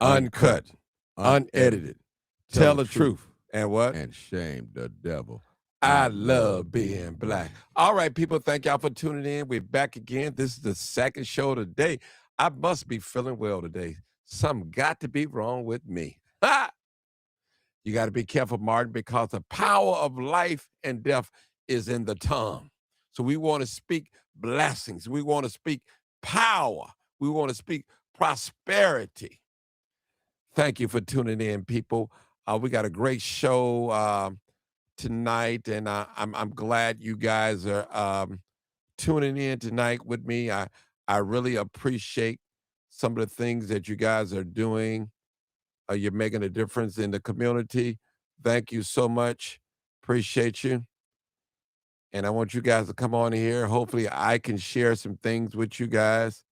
uncut, uncut, unedited, unedited, tell tell the the truth, truth, and what? and shame the devil. I I love love being being black. black. All right, people, thank y'all for tuning in. We're back again. This is the second show today. I must be feeling well today. Something got to be wrong with me. Ha! You got to be careful, Martin, because the power of life and death is in the tongue. So we want to speak blessings. We want to speak power. We want to speak prosperity. Thank you for tuning in, people. We got a great show tonight, and I'm glad you guys are tuning in tonight with me. I really appreciate some of the things that you guys are doing. You're making a difference in the community. Thank you so much. Appreciate you. And I want you guys to come on here. Hopefully, I can share some things with you guys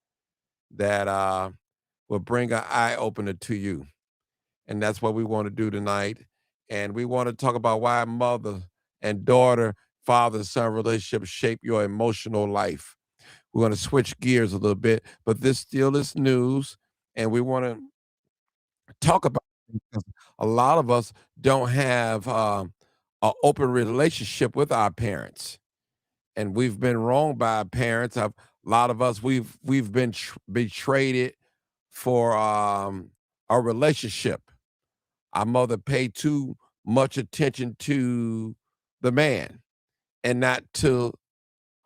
that will bring an eye opener to you. And that's what we want to do tonight. And we want to talk about why mother and daughter, father son relationships shape your emotional life. We're going to switch gears a little bit, but this still is news. And we want to talk about it because a lot of us don't have an open relationship with our parents. And we've been wronged by our parents. A lot of us, we've been betrayed for a relationship. Our mother paid too much attention to the man and not to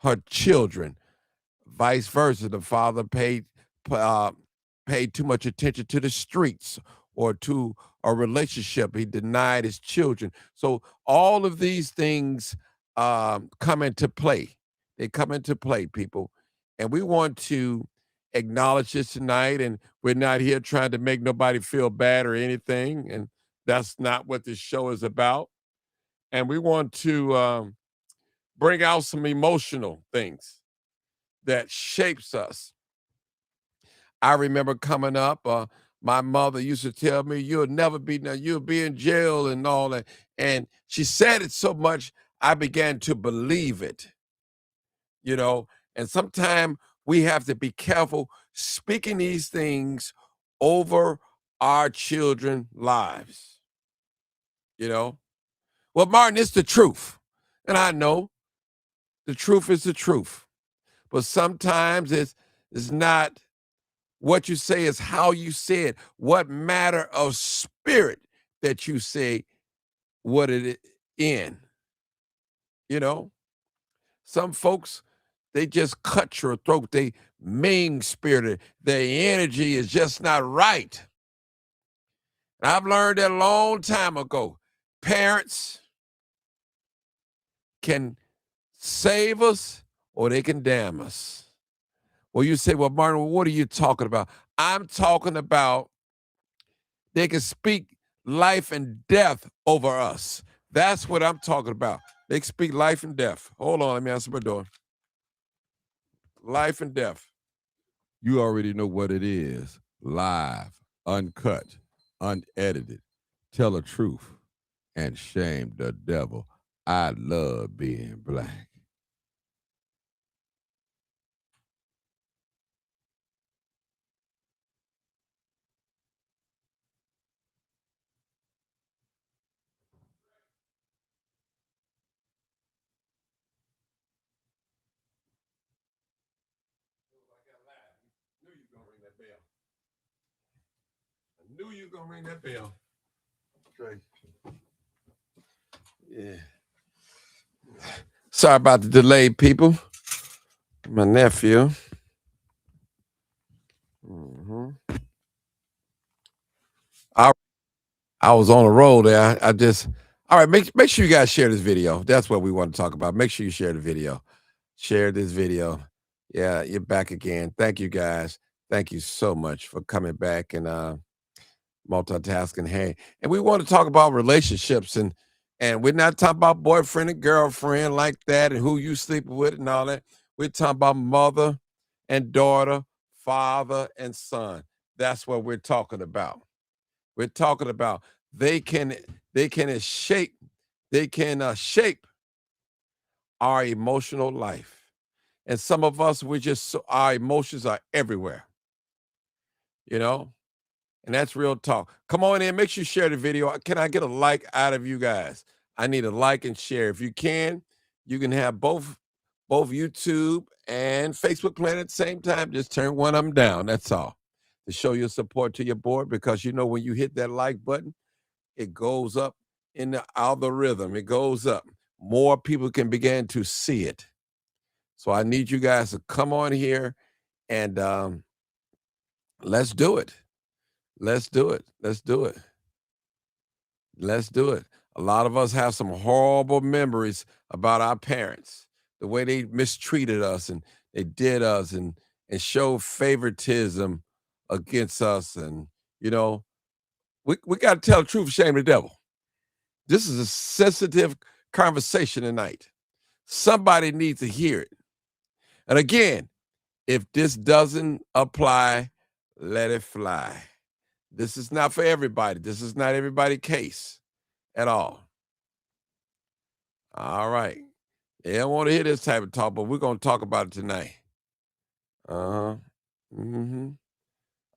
her children. Vice versa, the father uh, paid too much attention to the streets or to a relationship. He denied his children. So all of these things come into play. They come into play, people, and we want to acknowledge this tonight. And we're not here trying to make nobody feel bad or anything. And that's not what this show is about. And we want to bring out some emotional things that shapes us. I remember coming up, my mother used to tell me, "You'll never be now, you'll be in jail and all that." And she said it so much, I began to believe it, you know. And sometimes we have to be careful speaking these things over our children's lives, you know. Well, Martin, it's the truth. And I know the truth is the truth. But sometimes it's not what you say, is how you say it. What matter of spirit that you say what it in. You know, some folks, they just cut your throat. They mean spirited. Their energy is just not right. And I've learned that a long time ago. Parents can save us or they can damn us. Well, you say, well, Martin, what are you talking about? I'm talking about they can speak life and death over us. That's what I'm talking about. They can speak life and death. Hold on, let me answer my door. Life and death. You already know what it is. Live, uncut, unedited, tell the truth, and shame the devil. I love being black. I knew you were gonna ring that bell. Okay. Yeah. Sorry about the delay, people. My nephew. Mhm. I I was on a roll there. I just all right. Make sure you guys share this video. That's what we want to talk about. Make sure you share the video. Share this video. Yeah, you're back again. Thank you guys. Thank you so much for coming back and multitasking. Hey, and we want to talk about relationships and we're not talking about boyfriend and girlfriend like that and who you sleep with and all that. We're talking about mother and daughter, father and son. That's what we're talking about. We're talking about they can they can shape they can shape our emotional life. And some of us, we just our emotions are everywhere, you know. And that's real talk. Come on in, make sure you share the video. Can I get a like out of you guys? I need a like and share. If you can have both YouTube and Facebook playing at the same time. Just turn one of them down. That's all. To show your support to your board, because you know when you hit that like button, it goes up in the algorithm. It goes up. More people can begin to see it. So I need you guys to come on here and let's do it. Let's do it. Let's do it. Let's do it. A lot of us have some horrible memories about our parents, the way they mistreated us and they did us and showed favoritism against us. And, you know, we got to tell the truth, shame the devil. This is a sensitive conversation tonight. Somebody needs to hear it. And again, if this doesn't apply, let it fly. This is not for everybody. This is not everybody's case at all. All right. They don't want to hear this type of talk, but we're going to talk about it tonight. Uh-huh. Mm-hmm.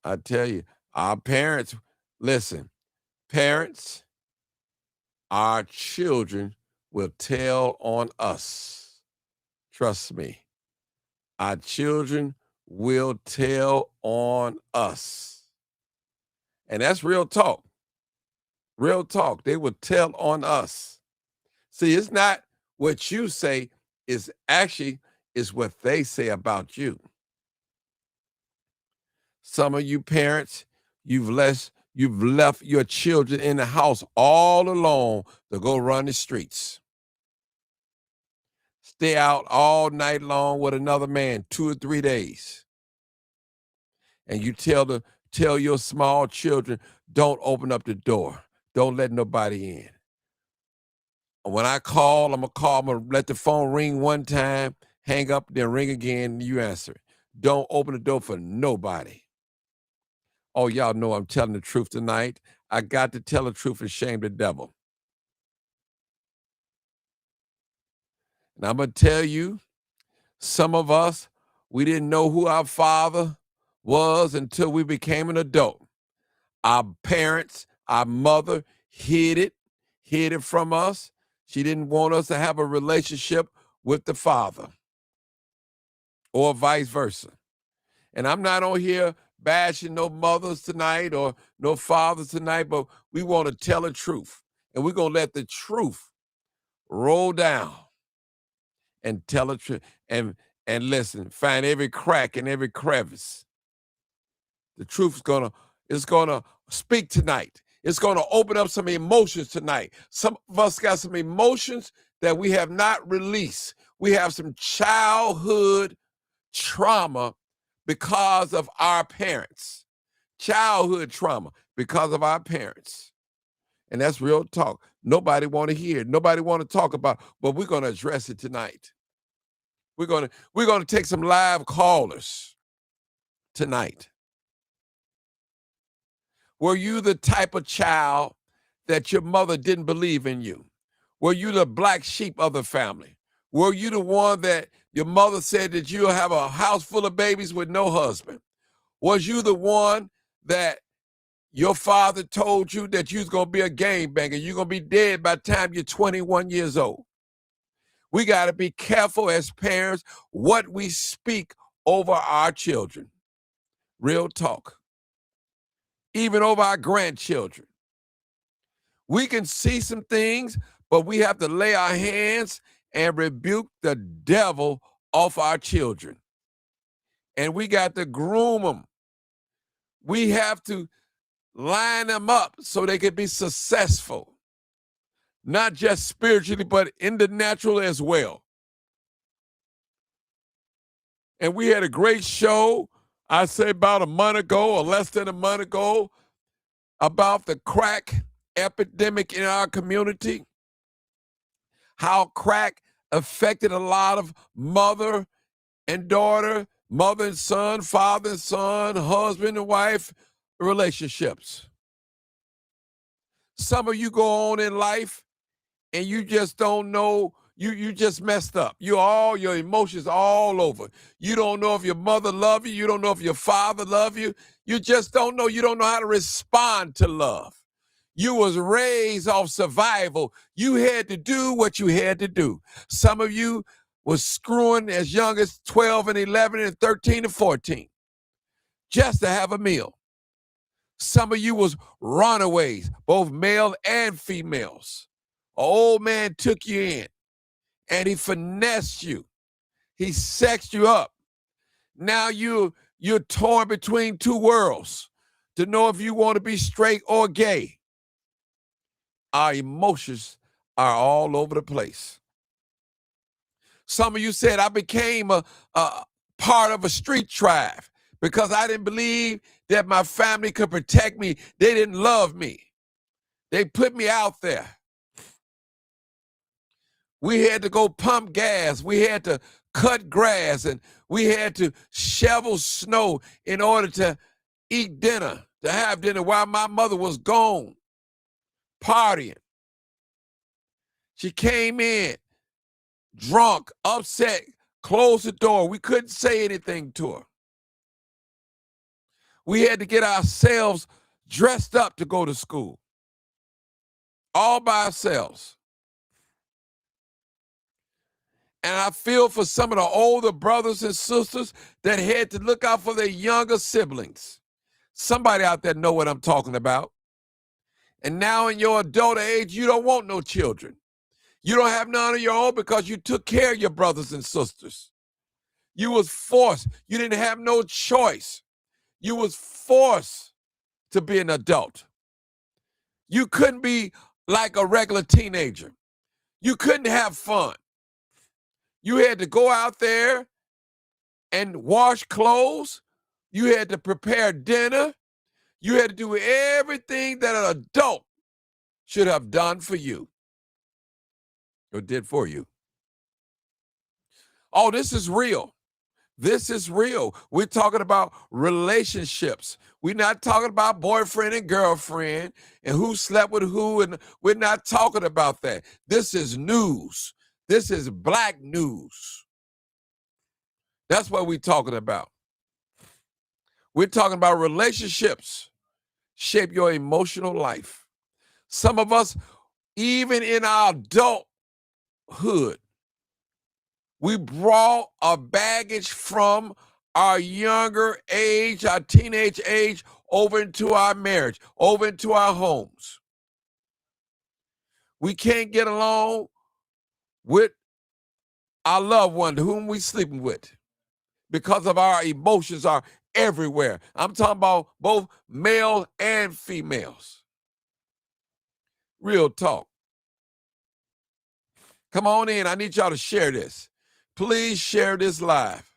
I tell you, our parents, listen, parents, our children will tell on us. Trust me. Our children will tell on us. And that's real talk. Real talk. They will tell on us. See, it's not what you say, is actually is what they say about you. Some of you parents, you've left your children in the house all alone to go run the streets. Stay out all night long with another man 2 or 3 days. And you tell your small children, don't open up the door. Don't let nobody in. When I call, I'm going to let the phone ring one time, hang up, then ring again, and you answer it. Don't open the door for nobody. Oh, y'all know I'm telling the truth tonight. I got to tell the truth and shame the devil. And I'm going to tell you, some of us, we didn't know who our father was until we became an adult. Our parents, our mother hid it from us. She didn't want us to have a relationship with the father, or vice versa. And I'm not on here bashing no mothers tonight or no fathers tonight, but we want to tell the truth. And we're going to let the truth roll down and tell the truth. And listen, find every crack and every crevice. The truth is gonna speak tonight. It's gonna open up some emotions tonight. Some of us got some emotions that we have not released. We have some childhood trauma because of our parents. Childhood trauma because of our parents. And that's real talk. Nobody want to hear it. Nobody want to talk about, but we're going to address it tonight. We're going to take some live callers tonight. Were you the type of child that your mother didn't believe in you? Were you the black sheep of the family? Were you the one that your mother said that you'll have a house full of babies with no husband? Was you the one that your father told you that you was going to be a gangbanger? You're going to be dead by the time you're 21 years old. We got to be careful as parents what we speak over our children. Real talk. Even over our grandchildren. We can see some things, but we have to lay our hands and rebuke the devil off our children. And we got to groom them. We have to line them up so they can be successful. Not just spiritually, but in the natural as well. And we had a great show, I say about a month ago or less than a month ago, about the crack epidemic in our community. How crack affected a lot of mother and daughter, mother and son, father and son, husband and wife relationships. Some of you go on in life and you just don't know, You just messed up. Your emotions all over. You don't know if your mother love you. You don't know if your father love you. You just don't know. You don't know how to respond to love. You was raised off survival. You had to do what you had to do. Some of you was screwing as young as 12 and 11 and 13 and 14 just to have a meal. Some of you was runaways, both male and females. An old man took you in and he finessed you. He sexed you up. Now you're torn between two worlds to know if you want to be straight or gay. Our emotions are all over the place. Some of you said, I became a part of a street tribe because I didn't believe that my family could protect me. They didn't love me. They put me out there. We had to go pump gas. We had to cut grass, and we had to shovel snow in order to eat dinner, to have dinner while my mother was gone, partying. She came in drunk, upset, closed the door. We couldn't say anything to her. We had to get ourselves dressed up to go to school, all by ourselves. And I feel for some of the older brothers and sisters that had to look out for their younger siblings. Somebody out there know what I'm talking about. And now in your adult age, you don't want no children. You don't have none of your own because you took care of your brothers and sisters. You was forced. You didn't have no choice. You was forced to be an adult. You couldn't be like a regular teenager. You couldn't have fun. You had to go out there and wash clothes. You had to prepare dinner. You had to do everything that an adult should have done for you or did for you. Oh, this is real. This is real. We're talking about relationships. We're not talking about boyfriend and girlfriend and who slept with who, and we're not talking about that. This is news. This is black news. That's what we're talking about. We're talking about relationships shape your emotional life. Some of us, even in our adulthood, we brought a baggage from our younger age, our teenage age, over into our marriage, over into our homes. We can't get along with our loved one whom we sleeping with because of our emotions are everywhere. I'm talking about both male and females. Real talk. Come on in. I need y'all to share this. Please share this live.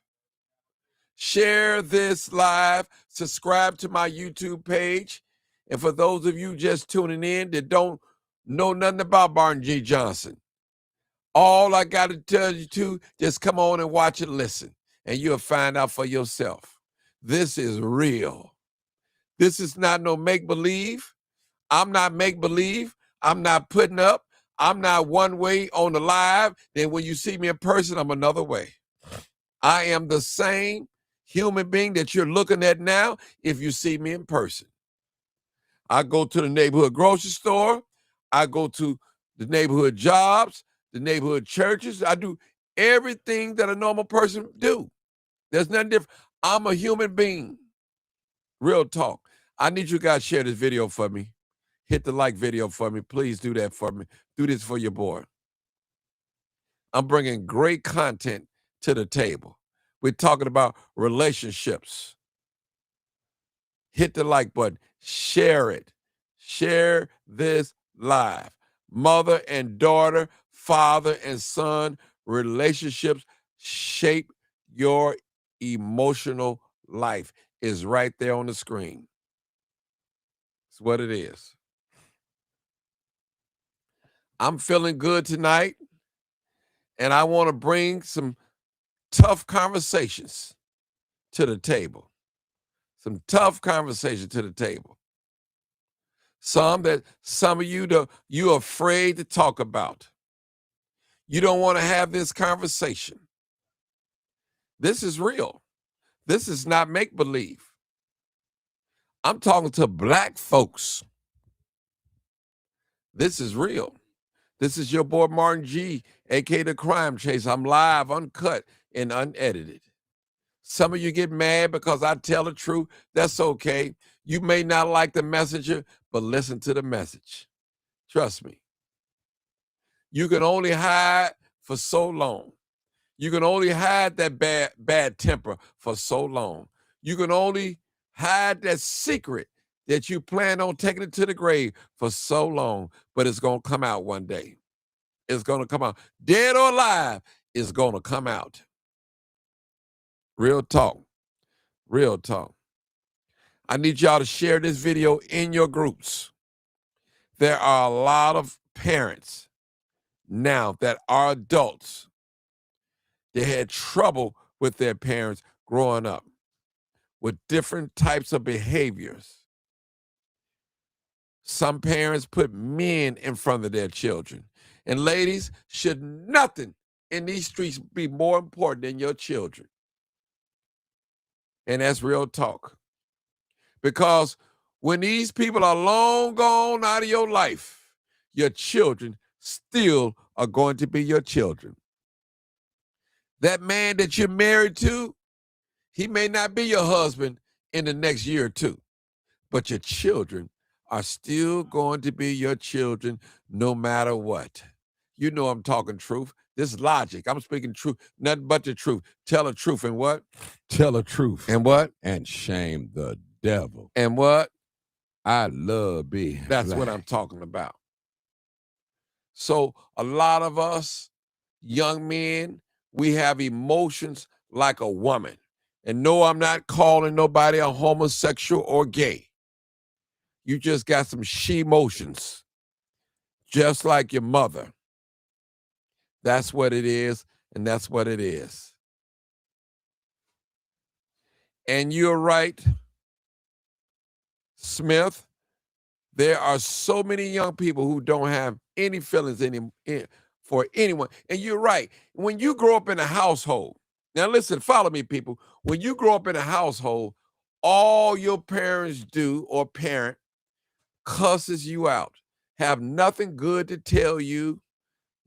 Share this live. Subscribe to my YouTube page. And for those of you just tuning in that don't know nothing about Barton G. Johnson, all I got to tell you to just come on and watch and listen, and you'll find out for yourself. This is real. This is not no make-believe. I'm not make-believe. I'm not putting up. I'm not one way on the live. Then when you see me in person, I'm another way. I am the same human being that you're looking at now if you see me in person. I go to the neighborhood grocery store. I go to the neighborhood jobs, the neighborhood churches. I do everything that a normal person do. There's nothing different. I'm a human being. Real talk. I need you guys to share this video for me. Hit the like video for me. Please do that for me. Do this for your boy. I'm bringing great content to the table. We're talking about relationships. Hit the like button. Share it. Share this live. Mother and daughter, father and son, relationships shape your emotional life. Is right there on the screen. It's what it is. I'm feeling good tonight, and I want to bring some tough conversations to the table. Some tough conversation to the table. Some that some of you you're afraid to talk about. You don't want to have this conversation. This is real. This is not make-believe. I'm talking to black folks. This is real. This is your boy Martin G, aka The Crime Chaser. I'm live, uncut, and unedited. Some of you get mad because I tell the truth. That's okay. You may not like the messenger, but listen to the message. Trust me. You can only hide for so long. You can only hide that bad temper for so long. You can only hide that secret that you plan on taking it to the grave for so long, but it's going to come out one day. It's going to come out. Dead or alive, it's going to come out. Real talk. Real talk. I need y'all to share this video in your groups. There are a lot of parents now that are adults. They had trouble with their parents growing up with different types of behaviors. Some parents put men in front of their children. And ladies, should nothing in these streets be more important than your children? And that's real talk. Because when these people are long gone out of your life, your children still are going to be your children. That man that you're married to, he may not be your husband in the next year or two, but your children are still going to be your children no matter what. You know I'm talking truth. This is logic. I'm speaking truth, nothing but the truth. Tell the truth and what? Tell the truth. And what? And shame the devil. And what? I love being That's black. what I'm talking about. So a lot of us young men, we have emotions like a woman. And no, I'm not calling nobody a homosexual or gay. You just got some she-motions, just like your mother. That's what it is, and that's what it is. And you're right, Smith. There are so many young people who don't have any feelings for anyone. And you're right. When you grow up in a household, now listen, follow me, people. When you grow up in a household, all your parents do or parent cusses you out, have nothing good to tell you,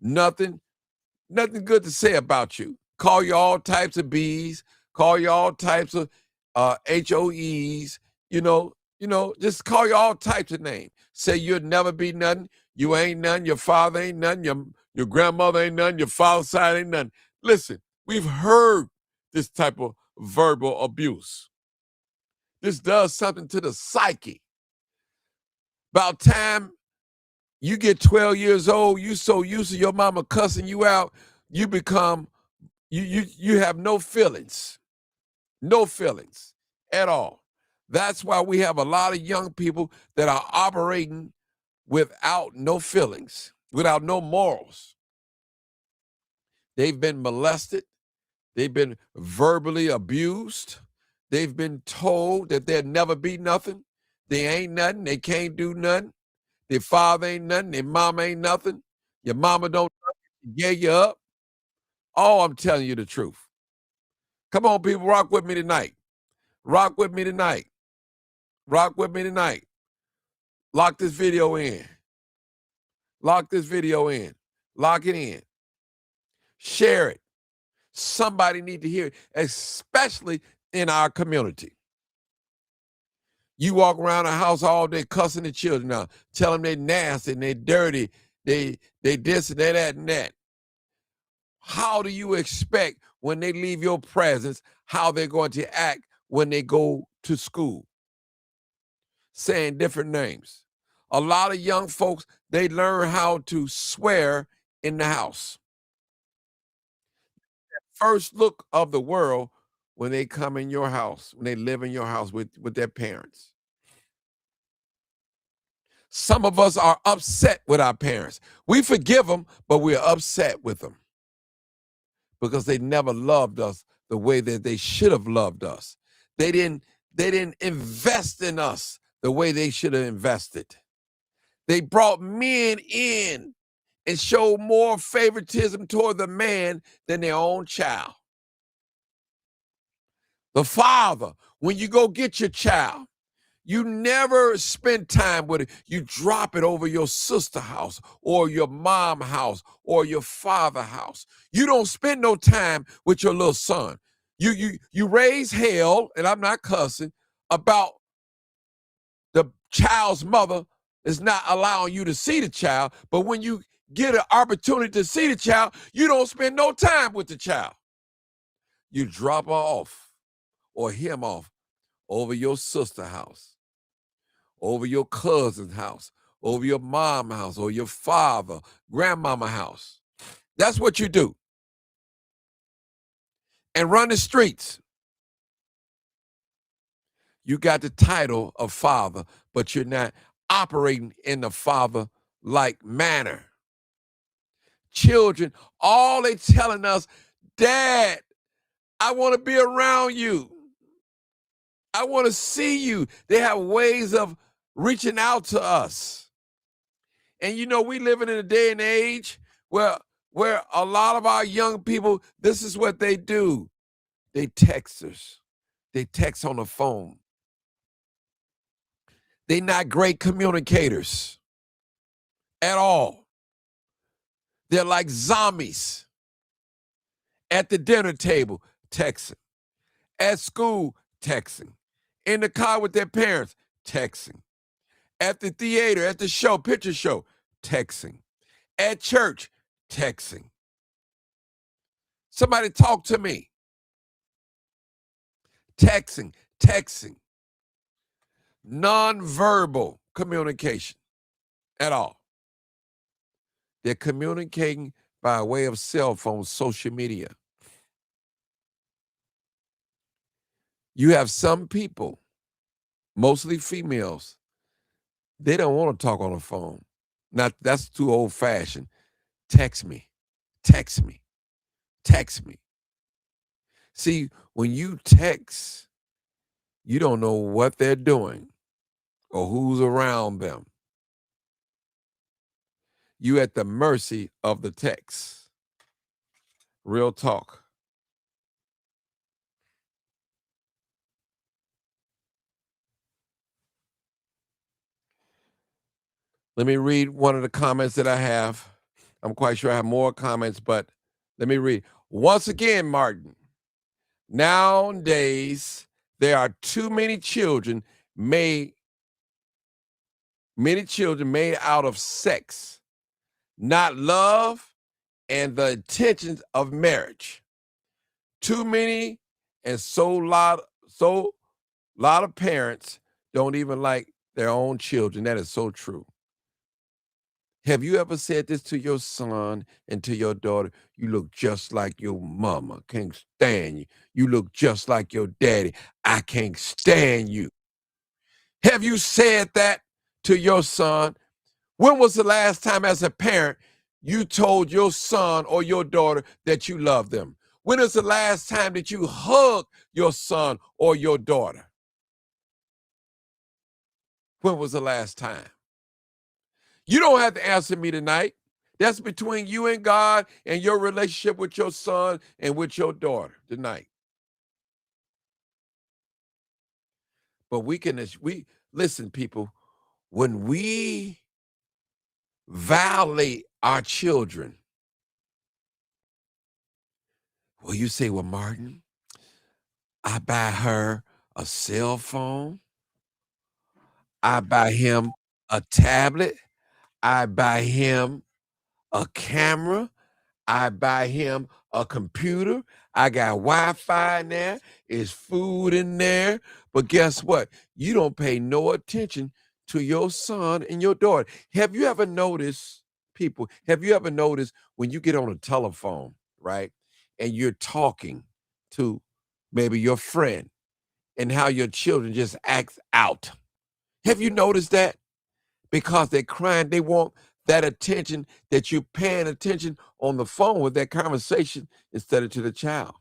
nothing good to say about you. Call you all types of B's, call you all types of HOEs, just call you all types of names. Say you'll never be nothing, you ain't nothing, your father ain't nothing, your grandmother ain't nothing, your father's side ain't nothing. Listen, we've heard this type of verbal abuse. This does something to the psyche. About time you get 12 years old, you so used to your mama cussing you out, you become, you have no feelings at all. That's why we have a lot of young people that are operating without no feelings, without no morals. They've been molested. They've been verbally abused. They've been told that they'll never be nothing. They ain't nothing. They can't do nothing. Their father ain't nothing. Their mama ain't nothing. Your mama don't get you up. Oh, I'm telling you the truth. Come on, people, rock with me tonight. Rock with me tonight. Rock with me tonight. Lock this video in. Lock this video in. Lock it in. Share it. Somebody need to hear it, especially in our community. You walk around the house all day cussing the children now, tell them they're nasty and they're dirty, they this and they that and that. How do you expect when they leave your presence how they're going to act when they go to school? Saying different names. A lot of young folks, they learn how to swear in the house. First look of the world when they come in your house, when they live in your house with their parents. Some of us are upset with our parents. We forgive them, but we're upset with them because they never loved us the way that they should have loved us. They didn't invest in us the way they should have invested. They brought men in and show more favoritism toward the man than their own child. The father, when you go get your child, you never spend time with it. You drop it over your sister house or your mom house or your father house. You don't spend no time with your little son. You raise hell, and I'm not cussing, about the child's mother is not allowing you to see the child. But when you get an opportunity to see the child, you don't spend no time with the child. You drop her off or him off over your sister house, over your cousin's house, over your mom's house, or your father, grandmama house. That's what you do. And run the streets. You got the title of father, but you're not operating in the father-like manner. Children, all they telling us, Dad, I want to be around you. I want to see you. They have ways of reaching out to us. And you know, we living in a day and age where a lot of our young people, this is what they do. They text us. They text on the phone. They're not great communicators at all. They're like zombies. At the dinner table, texting. At school, texting. In the car with their parents, texting. At the theater, at the show, picture show, texting. At church, texting. Somebody talk to me. Texting. Non-verbal communication at all. They're communicating by way of cell phone, social media. You have some people, mostly females, they don't want to talk on the phone. Not, that's too old-fashioned. Text me. See, when you text, you don't know what they're doing or who's around them. You at the mercy of the text. Real talk. Let me read one of the comments that I have. I'm quite sure I have more comments, but let me read. Once again, Martin, nowadays there are too many children made out of sex, not love and the intentions of marriage. Too many, and so lot of parents don't even like their own children. That is so true. Have you ever said this to your son and to your daughter? You look just like your mama. Can't stand you. You look just like your daddy. I can't stand you. Have you said that to your son? When was the last time as a parent you told your son or your daughter that you love them? When is the last time that you hugged your son or your daughter? When was the last time? You don't have to answer me tonight. That's between you and God and your relationship with your son and with your daughter tonight. But we listen, people, when we violate our children, well, you say, well, Martin, I buy her a cell phone. I buy him a tablet. I buy him a camera. I buy him a computer. I got Wi-Fi in there. There's food in there. But guess what? You don't pay no attention to your son and your daughter. Have you ever noticed, people, when you get on a telephone, right, and you're talking to maybe your friend and how your children just act out? Have you noticed that? Because they're crying, they want that attention, that you're paying attention on the phone with that conversation instead of to the child.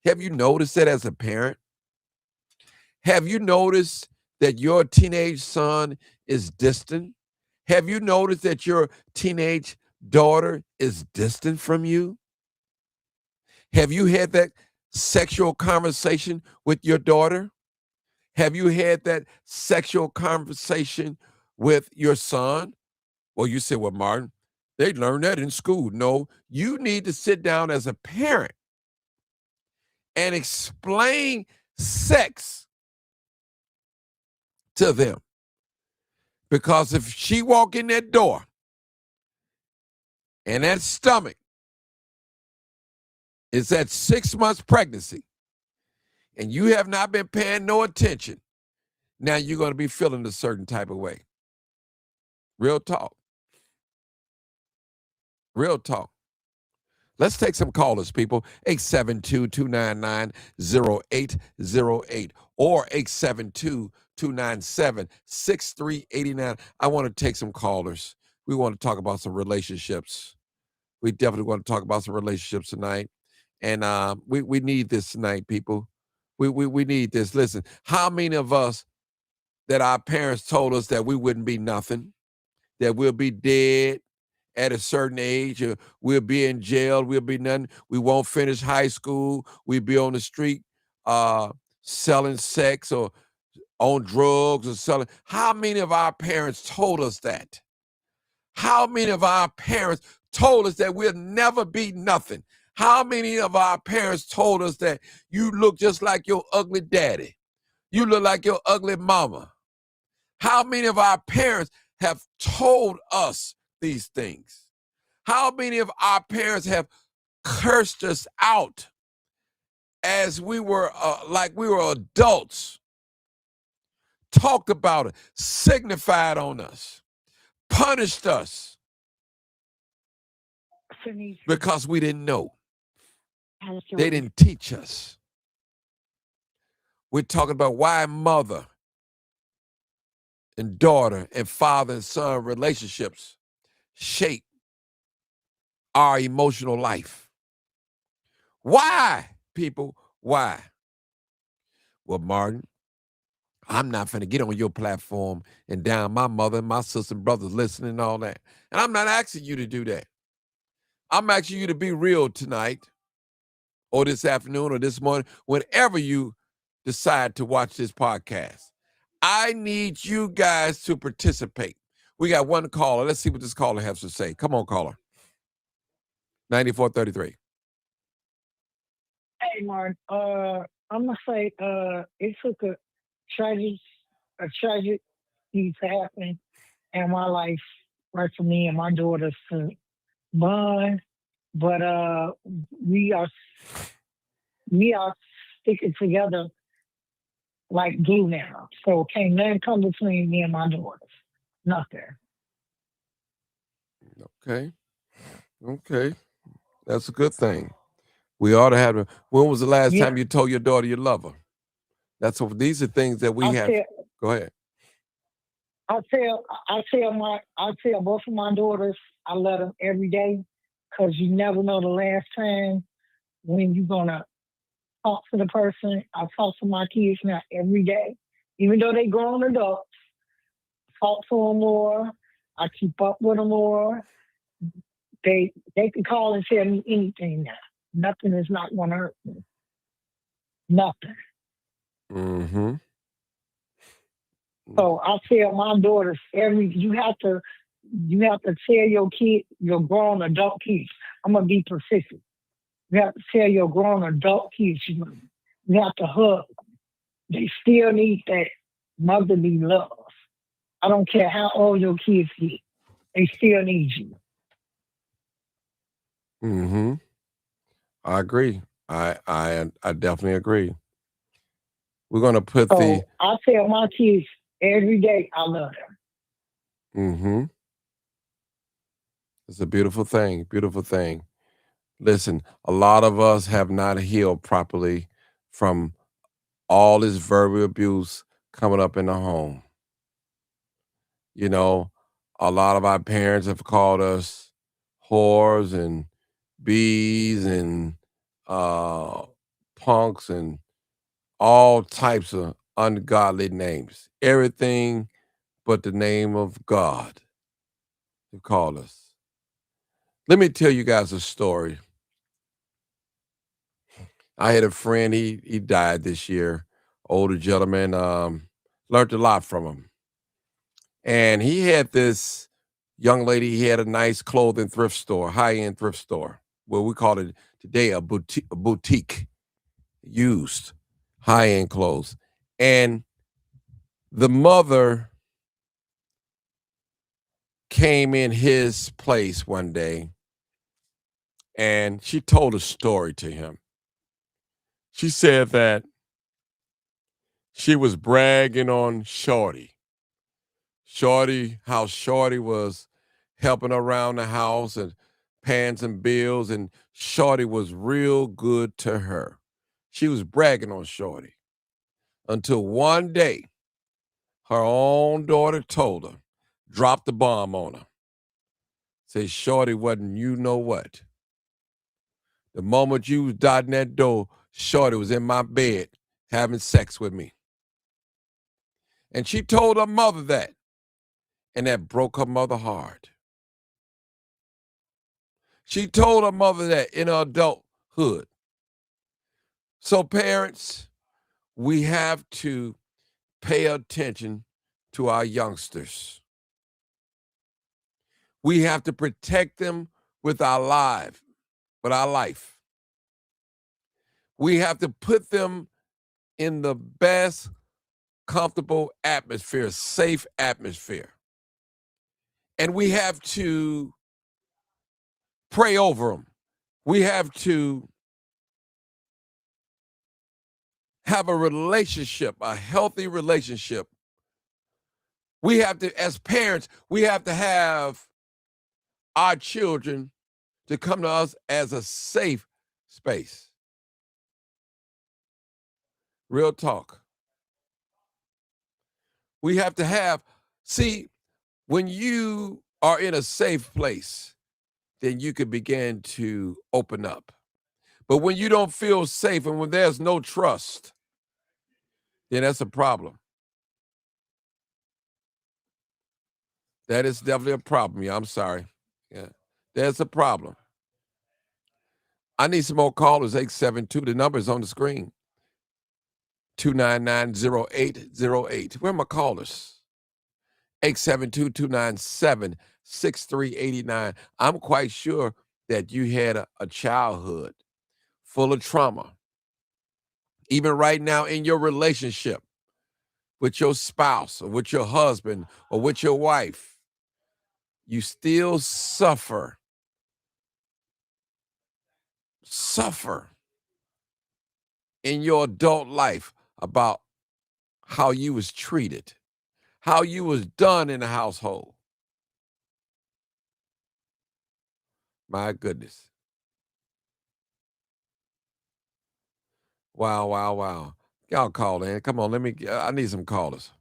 Have you noticed that as a parent? Have you noticed that your teenage son is distant? Have you noticed that your teenage daughter is distant from you? Have you had that sexual conversation with your daughter? Have you had that sexual conversation with your son? Well, you said, well, Martin, they learn that in school. No, you need to sit down as a parent and explain sex to them. Because if she walk in that door and that stomach is at 6 months pregnancy and you have not been paying no attention, now you're going to be feeling a certain type of way. Real talk. Real talk. Let's take some callers, people. 872-299-0808 or 872-297-6389. I want to take some callers. We want to talk about some relationships. We definitely want to talk about some relationships tonight. And we need this tonight, people. We need this. Listen, how many of us that our parents told us that we wouldn't be nothing, that we'll be dead at a certain age, or we'll be in jail, we'll be nothing, we won't finish high school, we'll be on the street selling sex or on drugs or selling. How many of our parents told us that? How many of our parents told us that we'll never be nothing? How many of our parents told us that you look just like your ugly daddy? You look like your ugly mama. How many of our parents have told us these things? How many of our parents have cursed us out as we were like we were adults, talked about it, signified on us, punished us because we didn't know. They didn't teach us. We're talking about why mother and daughter and father and son relationships shape our emotional life. Why, people? Why? Well, Martin, I'm not finna get on your platform and down my mother and my sister and brothers listening and all that. And I'm not asking you to do that. I'm asking you to be real tonight or this afternoon or this morning, whenever you decide to watch this podcast. I need you guys to participate. We got one caller. Let's see what this caller has to say. Come on, caller. 9433. Hey, Mark. I'm gonna say it took a tragic thing to happen in my life, right, for me and my daughters to bond. But we are sticking together like glue now. So can't nothing come between me and my daughters. Nothing. Okay. Okay. That's a good thing. We ought to have. When was the last Yeah. time you told your daughter you love her? That's what. These are things that we have. Go ahead. I tell both of my daughters I love them every day, because you never know the last time when you're gonna talk to the person. I talk to my kids now every day, even though they grown adults. Talk to them more. I keep up with them more. They can call and tell me anything now. Nothing is not gonna hurt me. Nothing. Mm-hmm. So I tell my daughters you have to tell your kid, your grown adult kids. I'm gonna be specific. You have to tell your grown adult kids you have to hug. They still need that motherly love. I don't care how old your kids get. They still need you. Mm-hmm. I agree. I definitely agree. We're gonna put So I tell my kids every day I love them. Mm-hmm. It's a beautiful thing. Beautiful thing. Listen, a lot of us have not healed properly from all this verbal abuse coming up in the home. You know, a lot of our parents have called us whores and bees and punks and all types of ungodly names. Everything but the name of God, they call us. Let me tell you guys a story. I had a friend, he died this year, older gentleman, learned a lot from him. And he had this young lady, he had a nice clothing thrift store, high-end thrift store. Well, we call it today a boutique, used high-end clothes. And the mother came in his place one day and she told a story to him. She said that she was bragging on Shorty. How Shorty was helping around the house and paying some bills, and Shorty was real good to her. She was bragging on Shorty until one day her own daughter told her, dropped the bomb on her. Said Shorty wasn't you know what. The moment you was dotting that door, Shorty was in my bed having sex with me. And she told her mother that, and that broke her mother hard. She told her mother that in her adulthood. So parents, we have to pay attention to our youngsters. We have to protect them with our life. We have to put them in the best comfortable atmosphere, safe atmosphere. And we have to pray over them. We have to have a relationship, a healthy relationship. We have to, as parents, we have to have our children to come to us as a safe space. Real talk. We have to have, see, when you are in a safe place, then you can begin to open up. But when you don't feel safe and when there's no trust, then that's a problem. That is definitely a problem. Yeah, I'm sorry. Yeah, there's a problem. I need some more callers, 872. The number is on the screen, 299-0808. Where are my callers? 872-297-6389. I'm quite sure that you had a childhood full of trauma. Even right now in your relationship with your spouse or with your husband or with your wife, you still suffer in your adult life about how you was treated, how you was done in the household. My goodness. Wow, wow, wow. Y'all call in. Come on, I need some callers.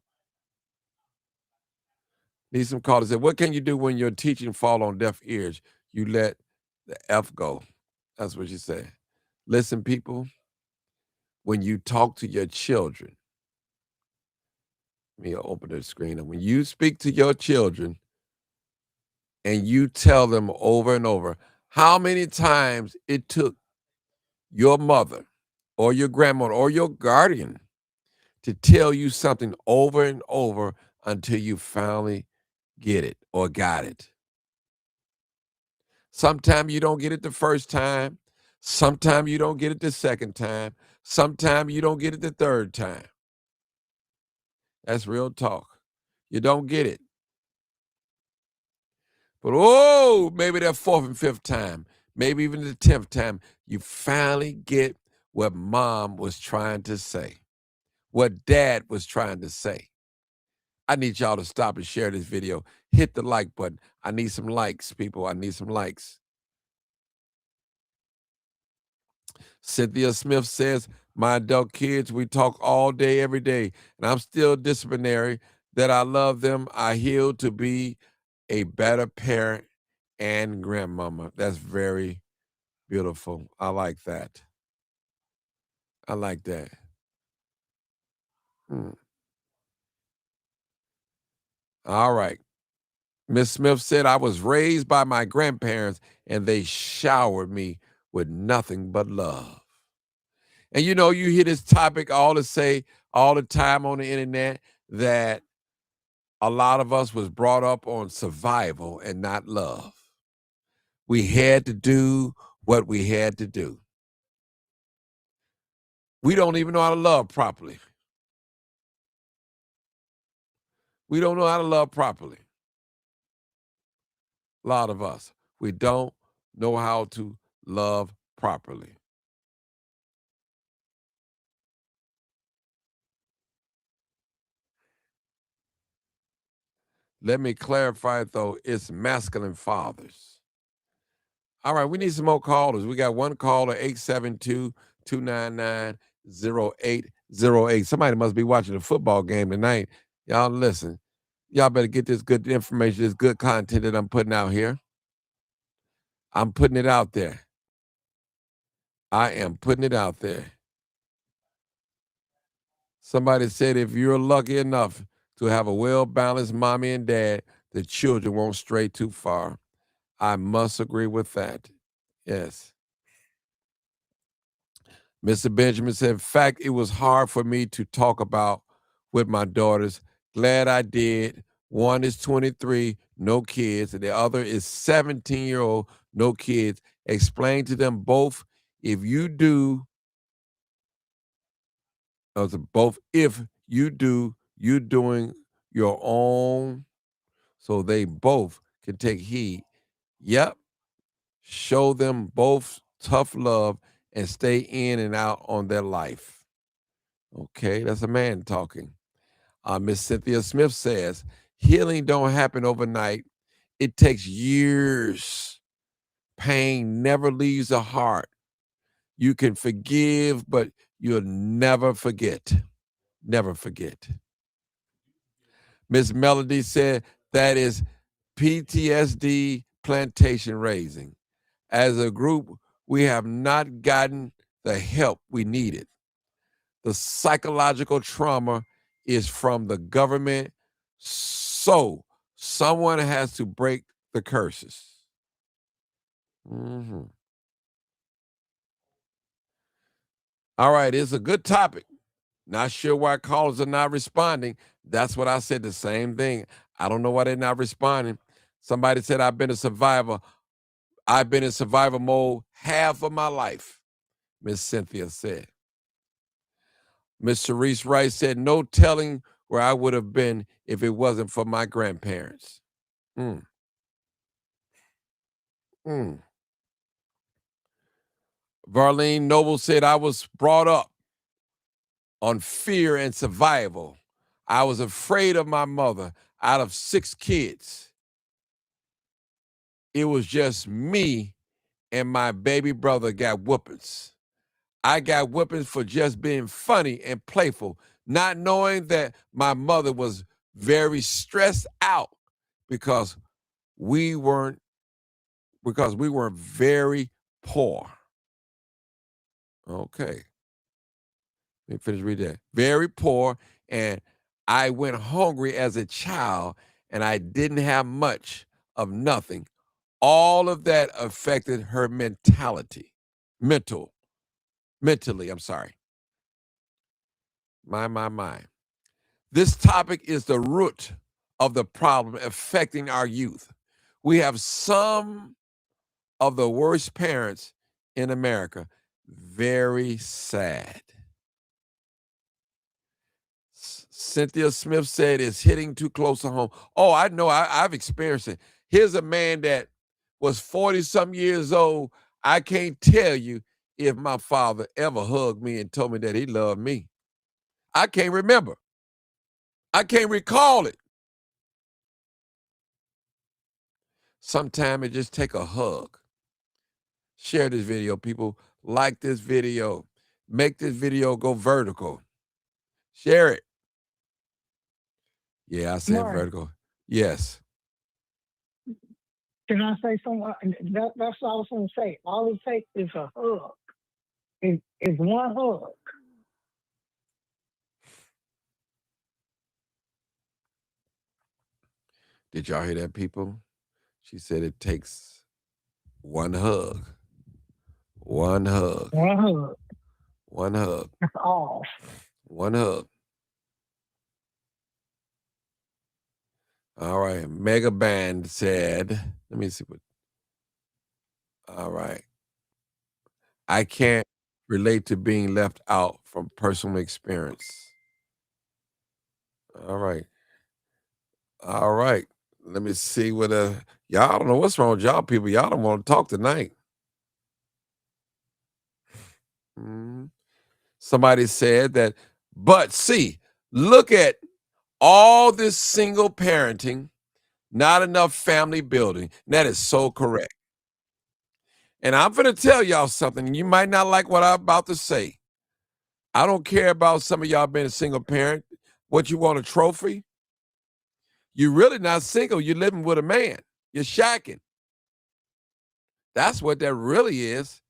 Need some callers. What can you do when your teaching fall on deaf ears? You let the F go. That's what you say. Listen, people, when you talk to your children, let me open the screen. And when you speak to your children and you tell them over and over how many times it took your mother or your grandmother or your guardian to tell you something over and over until you finally get it or got it. Sometimes you don't get it the first time. Sometimes you don't get it the second time. Sometimes you don't get it the third time. That's real talk. You don't get it. But maybe that fourth and fifth time, maybe even the 10th time, you finally get what mom was trying to say, what dad was trying to say. I need y'all to stop and share this video. Hit the like button. I need some likes, people. I need some likes. Cynthia Smith says, my adult kids, we talk all day, every day, and I'm still disciplinary that I love them. I heal to be a better parent and grandmama. That's very beautiful. I like that. I like that. All right. Miss Smith said, I was raised by my grandparents and they showered me with nothing but love. And you know, you hear this topic all the time on the internet that a lot of us was brought up on survival and not love. We had to do what we had to do. We don't even know how to love properly. We don't know how to love properly. A lot of us. We don't know how to love properly. Let me clarify, though, it's masculine fathers. All right, we need some more callers. We got one caller, 872-299-0808. Somebody must be watching a football game tonight. Y'all listen. Y'all better get this good information, this good content that I'm putting out here. I'm putting it out there. I am putting it out there. Somebody said if you're lucky enough to have a well-balanced mommy and dad, the children won't stray too far. I must agree with that. Yes. Mr. Benjamin said, in fact, it was hard for me to talk about with my daughters. Glad I did. One is 23, no kids, and the other is 17-year-old, no kids. Explain to them both if you do, you're doing your own, so they both can take heed. Yep. Show them both tough love and stay in and out on their life. Okay, that's a man talking. Miss Cynthia Smith says, healing don't happen overnight. It takes years. Pain never leaves the heart. You can forgive, but you'll never forget. Never forget. Miss Melody said, that is PTSD plantation raising. As a group, we have not gotten the help we needed. The psychological trauma is from the government, so someone has to break the curses. Mm-hmm. All right, it's a good topic. Not sure why callers are not responding. That's what I said, the same thing. I don't know why they're not responding. Somebody said, I've been a survivor. I've been in survival mode half of my life, Miss Cynthia said. Miss Cerise Rice said, no telling where I would have been if it wasn't for my grandparents. Varlene Noble said, I was brought up on fear and survival. I was afraid of my mother. Out of 6 kids, it was just me and my baby brother got whoopings. I got whoopings for just being funny and playful, not knowing that my mother was very stressed out because we weren't very poor. Okay. Let me finish reading that. Very poor, and I went hungry as a child, and I didn't have much of nothing. All of that affected her mentally, I'm sorry. My. This topic is the root of the problem affecting our youth. We have some of the worst parents in America. Very sad. Cynthia Smith said it's hitting too close to home. Oh, I know. I've experienced it. Here's a man that was 40-some years old. I can't tell you if my father ever hugged me and told me that he loved me. I can't remember. I can't recall it. Sometimes it just take a hug. Share this video, people. Like this video. Make this video go vertical. Share it. Yeah, I said Mark, vertical. Yes. can I say something? That's all I was going to say. All it takes is a hug. It's one hug. Did y'all hear that, people? She said it takes one hug. One hug. One hug. One hug. That's all. One hug. All right. Mega Band said, let me see what. All right. I can't relate to being left out from personal experience. All right. All right. Let me see what y'all don't know what's wrong with y'all people. Y'all don't want to talk tonight. Somebody said that, but see, look at all this single parenting, not enough family building. That is so correct. And I'm going to tell y'all something. You might not like what I'm about to say. I don't care about some of y'all being a single parent. What, you want a trophy? You're really not single. You're living with a man. You're shacking. That's what that really is.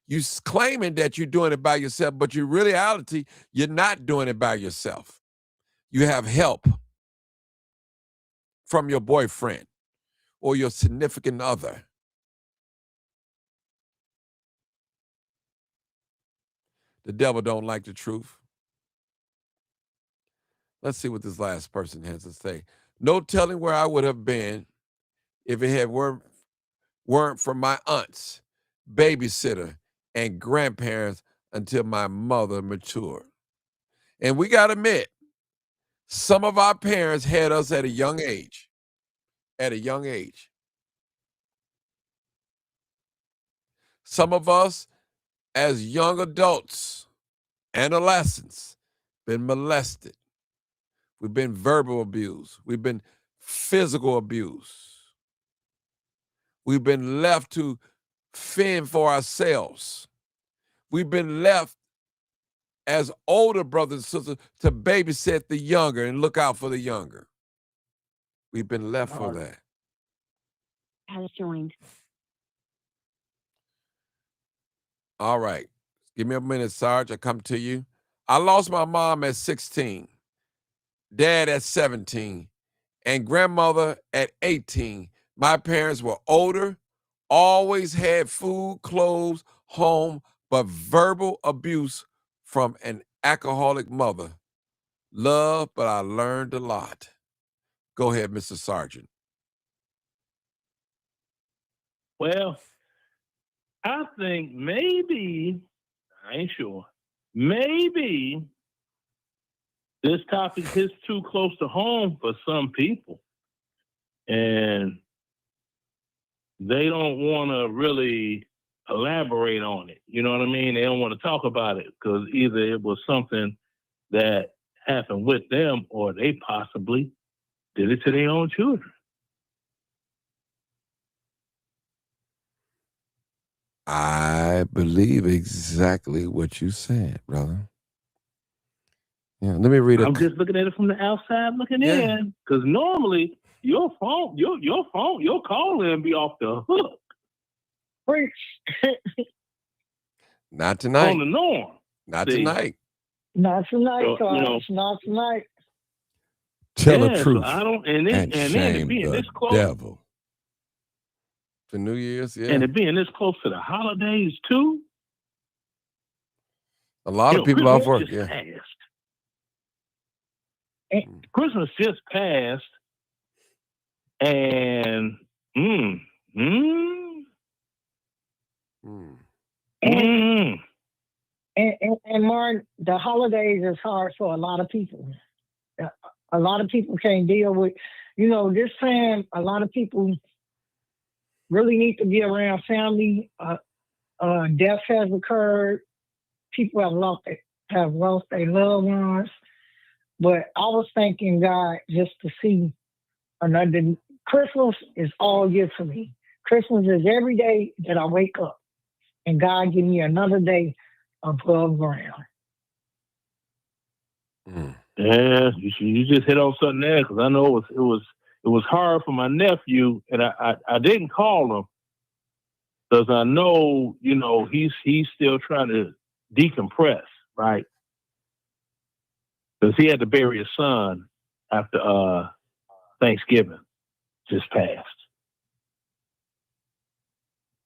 You claiming that you're doing it by yourself, but in reality, you're not doing it by yourself. You have help from your boyfriend or your significant other. The devil don't like the truth. Let's see what this last person has to say. No telling where I would have been if it weren't for my aunts, babysitter, and grandparents until my mother matured. And we got to admit, some of our parents had us at a young age. At a young age. Some of us, as young adults, adolescents, been molested. We've been verbal abused. We've been physical abused. We've been left to fend for ourselves. We've been left as older brothers and sisters to babysit the younger and look out for the younger. We've been left for that. Has joined. All right. Give me a minute, Sarge. I come to you. I lost my mom at 16, dad at 17, and grandmother at 18. My parents were older, always had food, clothes, home, but verbal abuse from an alcoholic mother. Love, but I learned a lot. Go ahead, Mr. Sargent. Well, I think maybe, I ain't sure, maybe this topic hits too close to home for some people. And they don't want to really elaborate on it. You know what I mean? They don't want to talk about it because either it was something that happened with them or they possibly did it to their own children. I believe exactly what you said, brother. Yeah, let me read I'm just looking at it from the outside looking in, because normally your phone, your call in be off the hook. Preach. Not tonight. On the norm. Not See? tonight. Not tonight, So, you know, Not tonight. Tell the Yeah, so truth I don't, and then to shame being the this close, devil. For New Year's, yeah. and it being this close to the holidays too. A lot of people off work, Christmas yeah. just passed. Christmas just passed, and And Martin, the holidays is hard for a lot of people. A lot of people can't deal with, this time. A lot of people really need to be around family. Death has occurred. People have lost their loved ones. But I was thanking God just to see another. Christmas is all year for me. Christmas is every day that I wake up, and God give me another day above ground. Yeah, you just hit on something there, because I know it was hard for my nephew, and I didn't call him because I know he's still trying to decompress, right? Because he had to bury his son after Thanksgiving, just passed.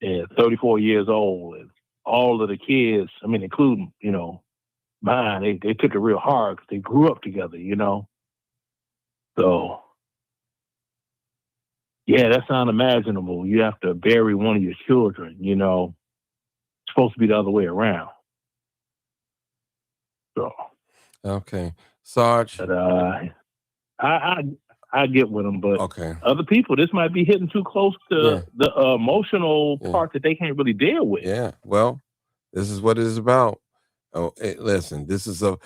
And 34 years old, and all of the kids, I mean, including, mine, they took it real hard because they grew up together, So, yeah, that's unimaginable. You have to bury one of your children, It's supposed to be the other way around. So, Okay. Sarge. but I get with them, but Okay. other people, this might be hitting too close to the emotional part that they can't really deal with. Yeah. Well, this is what it is about. Oh, listen, this is a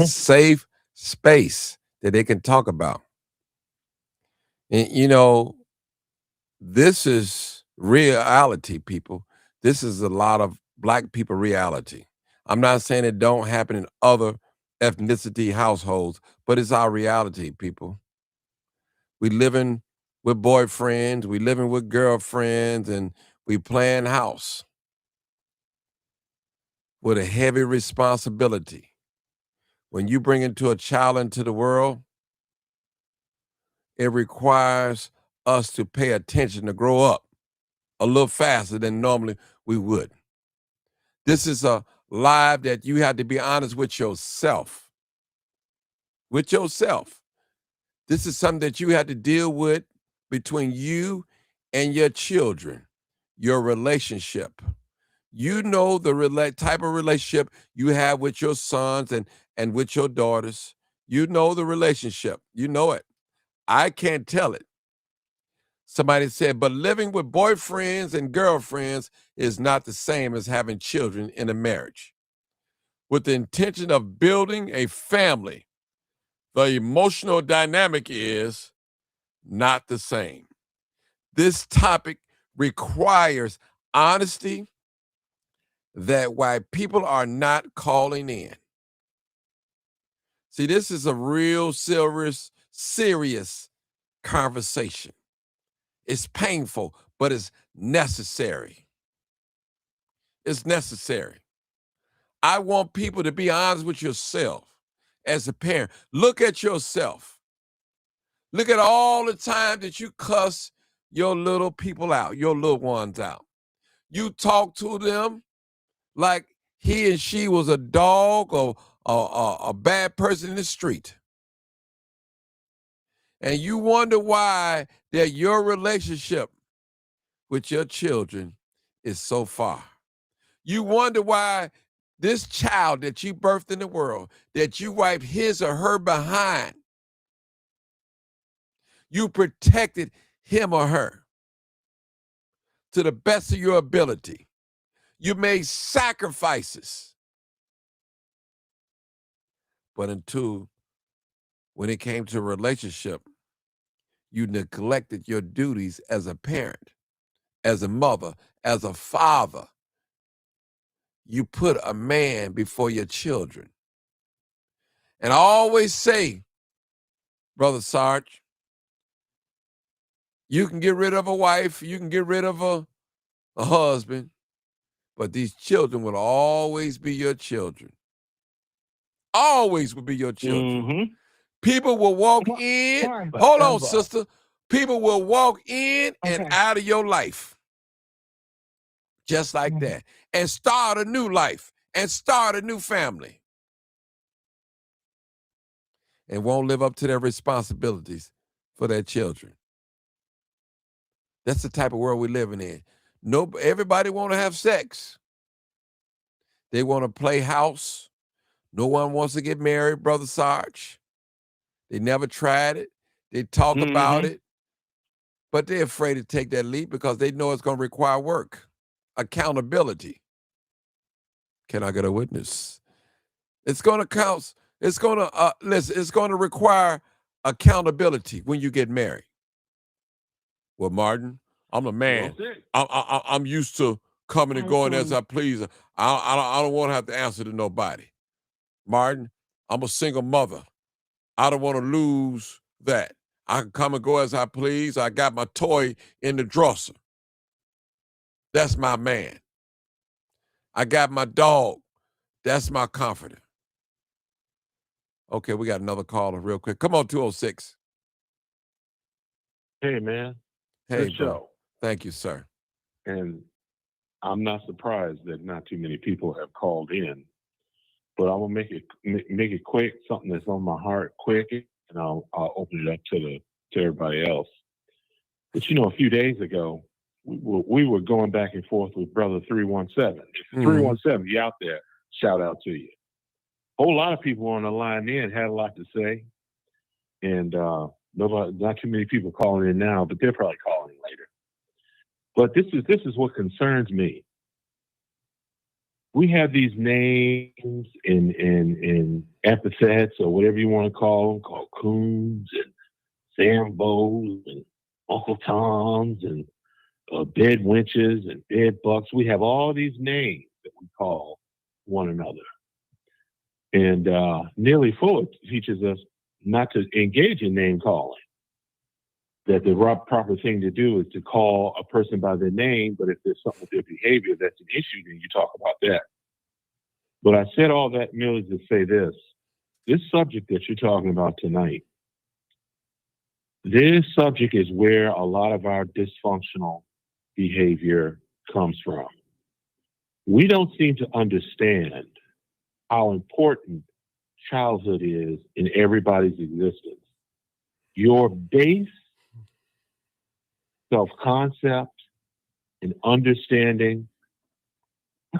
safe space that they can talk about. And this is reality, people. This is a lot of Black people reality. I'm not saying it don't happen in other ethnicity households, but it's our reality, people. We living with boyfriends, we living with girlfriends, and we playing house with a heavy responsibility. When you bring a child into the world, it requires us to pay attention to grow up a little faster than normally we would. This is a life that you have to be honest with yourself. With yourself. This is something that you have to deal with between you and your children, your relationship. You know the type of relationship you have with your sons and with your daughters. You know the relationship. You know it. I can't tell it. Somebody said, but living with boyfriends and girlfriends is not the same as having children in a marriage. With the intention of building a family, the emotional dynamic is not the same. This topic requires honesty that why people are not calling in. See, this is a real serious conversation. It's painful, but it's necessary. It's necessary. I want people to be honest with yourself as a parent. Look at yourself. Look at all the time that you cuss your little people out, your little ones out. You talk to them like he and she was a dog or a bad person in the street. And you wonder why that your relationship with your children is so far. You wonder why this child that you birthed in the world, that you wiped his or her behind, you protected him or her to the best of your ability. You made sacrifices. But when it came to a relationship, you neglected your duties as a parent, as a mother, as a father. You put a man before your children. And I always say, Brother Sarge, you can get rid of a wife, you can get rid of a husband, but these children will always be your children. Always will be your children. Mm-hmm. People will walk in. Hold on, sister. People will walk in and out of your life. Just like that. And start a new life and start a new family. And won't live up to their responsibilities for their children. That's the type of world we're living in. Everybody want to have sex. They want to play house. No one wants to get married, Brother Sarge. They never tried it. They talk about it, but they're afraid to take that leap because they know it's going to require work, accountability. Can I get a witness? It's going to count. It's going to listen. It's going to require accountability when you get married. Well, Martin, I'm a man. I'm used to coming and going as I please. I don't want to have to answer to nobody. Martin, I'm a single mother. I don't want to lose that. I can come and go as I please. I got my toy in the dresser. That's my man. I got my dog. That's my comforter. Okay, we got another caller real quick. Come on, 206. Hey, man. Hey, Good bro. show. Thank you, sir. And I'm not surprised that not too many people have called in. But I'm gonna make it quick. Something that's on my heart, quick, and I'll open it up to everybody else. But you know, a few days ago, we were going back and forth with Brother 317. If 317, you out there, shout out to you. A whole lot of people on the line in had a lot to say, and not too many people calling in now, but they're probably calling later. But this is what concerns me. We have these names in epithets or whatever you want to call them, called coons and Sambos and Uncle Toms and bed winches and bed bucks. We have all these names that we call one another. And Neely Fuller teaches us not to engage in name calling. That the proper thing to do is to call a person by their name, but if there's something with their behavior that's an issue, then you talk about that. But I said all that merely to say this subject that you're talking about tonight, this subject is where a lot of our dysfunctional behavior comes from. We don't seem to understand how important childhood is in everybody's existence. Your base self-concept and understanding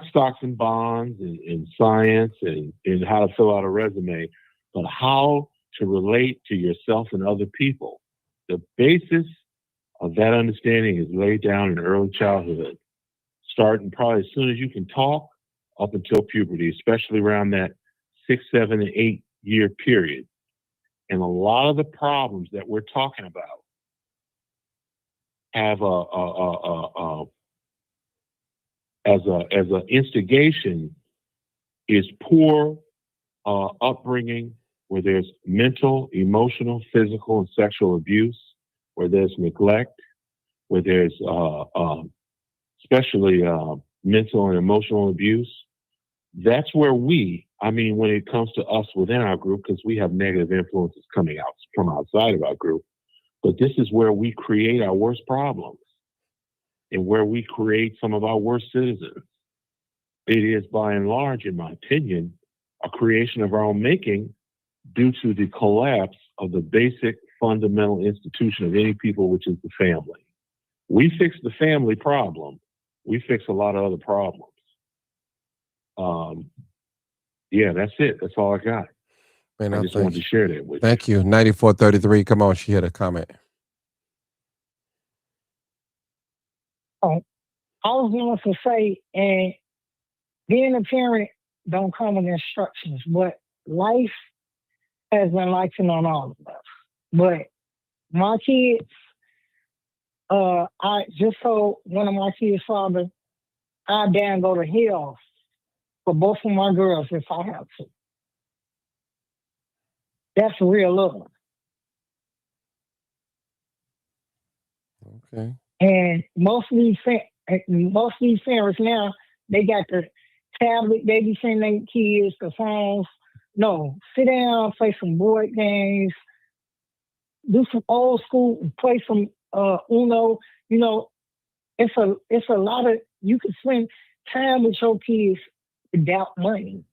stocks and bonds and science and how to fill out a resume, but how to relate to yourself and other people. The basis of that understanding is laid down in early childhood, starting probably as soon as you can talk up until puberty, especially around that 6, 7, and 8 year period. And a lot of the problems that we're talking about have as a instigation is poor upbringing, where there's mental, emotional, physical, and sexual abuse, where there's neglect, where there's especially mental and emotional abuse. That's where when it comes to us within our group, because we have negative influences coming out from outside of our group, but this is where we create our worst problems and where we create some of our worst citizens. It is, by and large, in my opinion, a creation of our own making due to the collapse of the basic fundamental institution of any people, which is the family. We fix the family problem, we fix a lot of other problems. Yeah, that's it. That's all I got. Man, I just wanted to share that with you. Thank you. 9433. Come on, she had a comment. I was going to say, and being a parent don't come with instructions, but life has been lifing on all of us. But my kids, I just told one of my kids' father, I damn go to hell for both of my girls if I have to. That's a real love. Okay. And most of these parents now, they got the tablet, they be sending their kids the phones. No, sit down, play some board games, do some old school, play some Uno. You know, it's a lot of, you can spend time with your kids without money.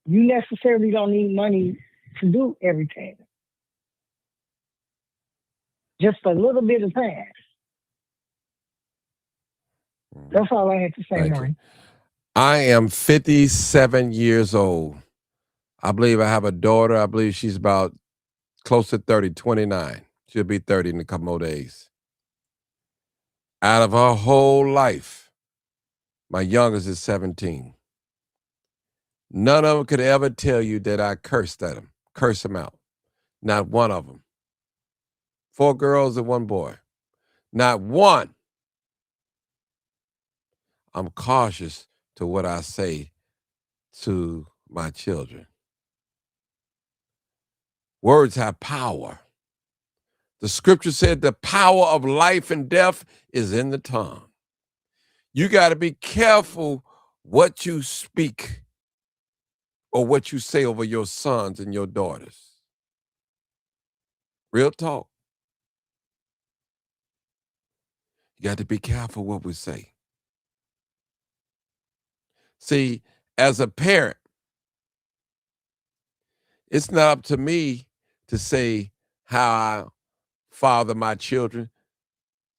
You necessarily don't need money to do everything. Just a little bit of time. That's all I had to say, Martin. I am 57 years old. I believe I have a daughter. I believe she's about close to 30, 29. She'll be 30 in a couple more days. Out of her whole life, my youngest is 17. None of them could ever tell you that I cursed at them, curse them out. Not one of them. 4 girls and 1 boy. Not one. I'm cautious to what I say to my children. Words have power. The scripture said the power of life and death is in the tongue. You got to be careful what you speak or what you say over your sons and your daughters. Real talk. You got to be careful what we say. See, as a parent, it's not up to me to say how I father my children.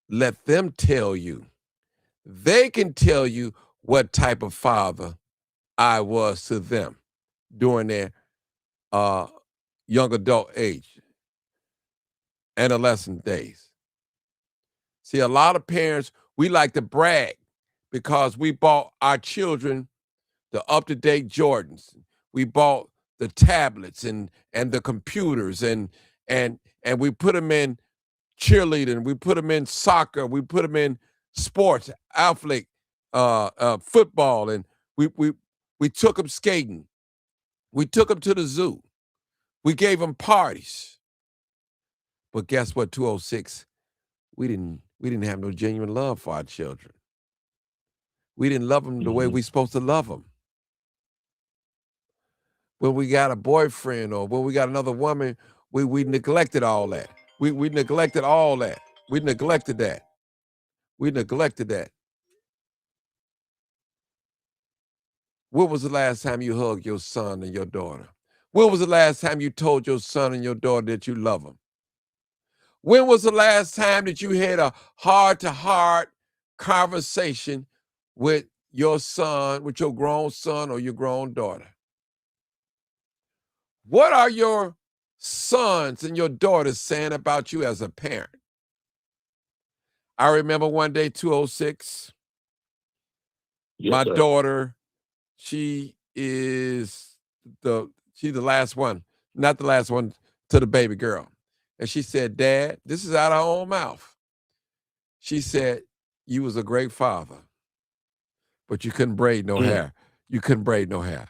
Let them tell you. They can tell you what type of father I was to them during their young adult age, adolescent days. See, a lot of parents, we like to brag because we bought our children the up-to-date Jordans. We bought the tablets and the computers and we put them in cheerleading, we put them in soccer, we put them in sports, athlete, football, and we took them skating. We took them to the zoo. We gave them parties. But guess what, 206? We didn't have no genuine love for our children. We didn't love them the way we're supposed to love them. When we got a boyfriend or when we got another woman, we neglected all that. We neglected all that. We neglected that. We neglected that. When was the last time you hugged your son and your daughter? When was the last time you told your son and your daughter that you love them? When was the last time that you had a heart-to-heart conversation with your son, with your grown son or your grown daughter? What are your sons and your daughters saying about you as a parent? I remember one day, 206, my daughter, she's the last one, not the last one to the baby girl. And she said, Dad, this is out of her own mouth. She said, you was a great father, but you couldn't braid no hair. You couldn't braid no hair.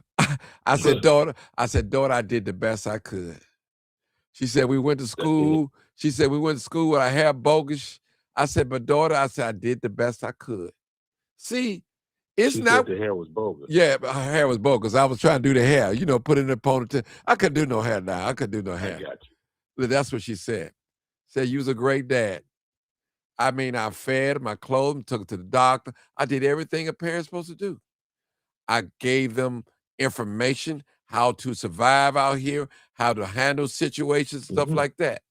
I said, daughter, I did the best I could. She said, we went to school. She said, we went to school with our hair bogus. I said, but daughter, I did the best I could. See, it's not. The hair was bogus. Yeah, but her hair was bogus. I was trying to do the hair, put it in a ponytail. I couldn't do no hair now. I couldn't do no hair. I got you. But that's what she said. Said, you was a great dad. I mean, I fed him, I clothed him, took him to the doctor. I did everything a parent's supposed to do. I gave them information, how to survive out here, how to handle situations, stuff like that.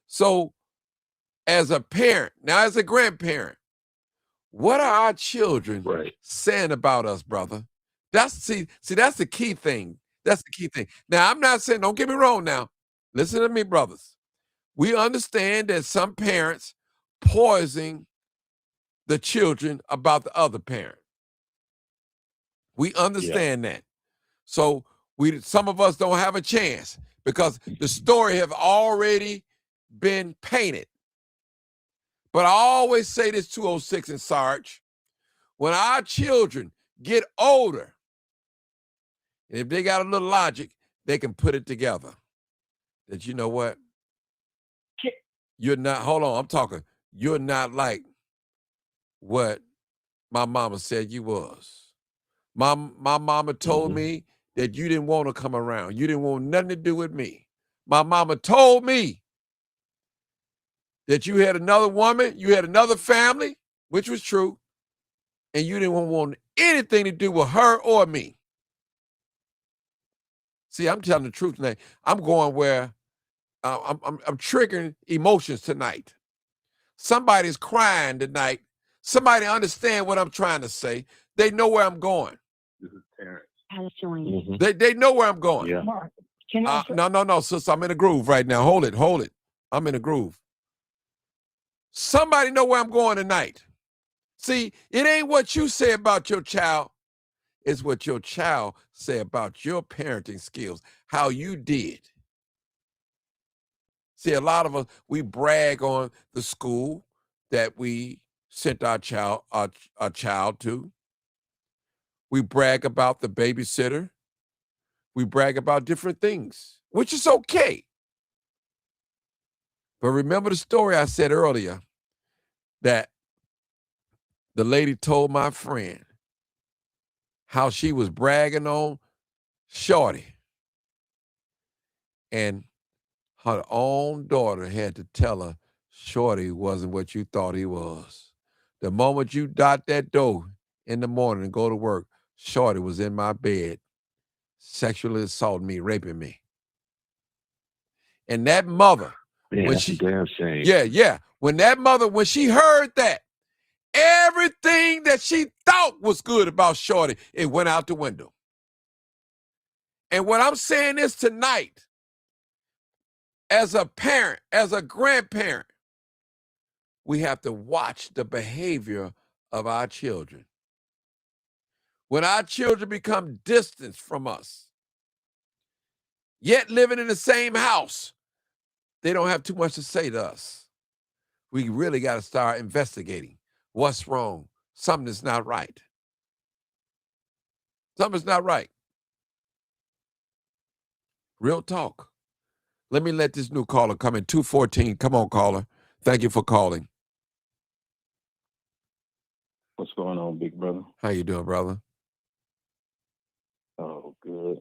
So as a parent, now as a grandparent, what are our children saying about us, brother? That's that's the key thing. That's the key thing. Now, I'm not saying, don't get me wrong now. Listen to me, brothers. We understand that some parents poison the children about the other parent. We understand that. So some of us don't have a chance because the story have already been painted. But I always say this, 206 and Sarge, when our children get older, and if they got a little logic, they can put it together. That you know what? You're not, hold on, I'm talking, you're not like what my mama said you was. My mama told me that you didn't want to come around. You didn't want nothing to do with me. My mama told me that you had another woman, you had another family, which was true, and you didn't want anything to do with her or me. See, I'm telling the truth tonight. I'm going where I'm triggering emotions tonight. Somebody's crying tonight. Somebody understand what I'm trying to say. They know where I'm going. This is Terrence. Has joined. They know where I'm going. Yeah. Mark, can I say- No, sis, I'm in a groove right now. Hold it. I'm in a groove. Somebody know where I'm going tonight. See, it ain't what you say about your child. It's what your child say about your parenting skills, how you did. See, a lot of us, we brag on the school that we sent our child to. We brag about the babysitter. We brag about different things, which is okay. But remember the story I said earlier that the lady told my friend how she was bragging on Shorty. And her own daughter had to tell her Shorty wasn't what you thought he was. The moment you dot that door in the morning and go to work, Shorty was in my bed, sexually assaulting me, raping me. And that mother, Man, when that's a she, damn shame. yeah, when that mother, when she heard that, everything that she thought was good about Shorty, it went out the window. And what I'm saying is tonight, as a parent, as a grandparent, we have to watch the behavior of our children. When our children become distant from us, yet living in the same house, they don't have too much to say to us. We really got to start investigating what's wrong. Something's not right. Something's not right. Real talk. Let me let this new caller come in. 214. Come on, caller. Thank you for calling. What's going on, big brother? How you doing, brother? Oh, good.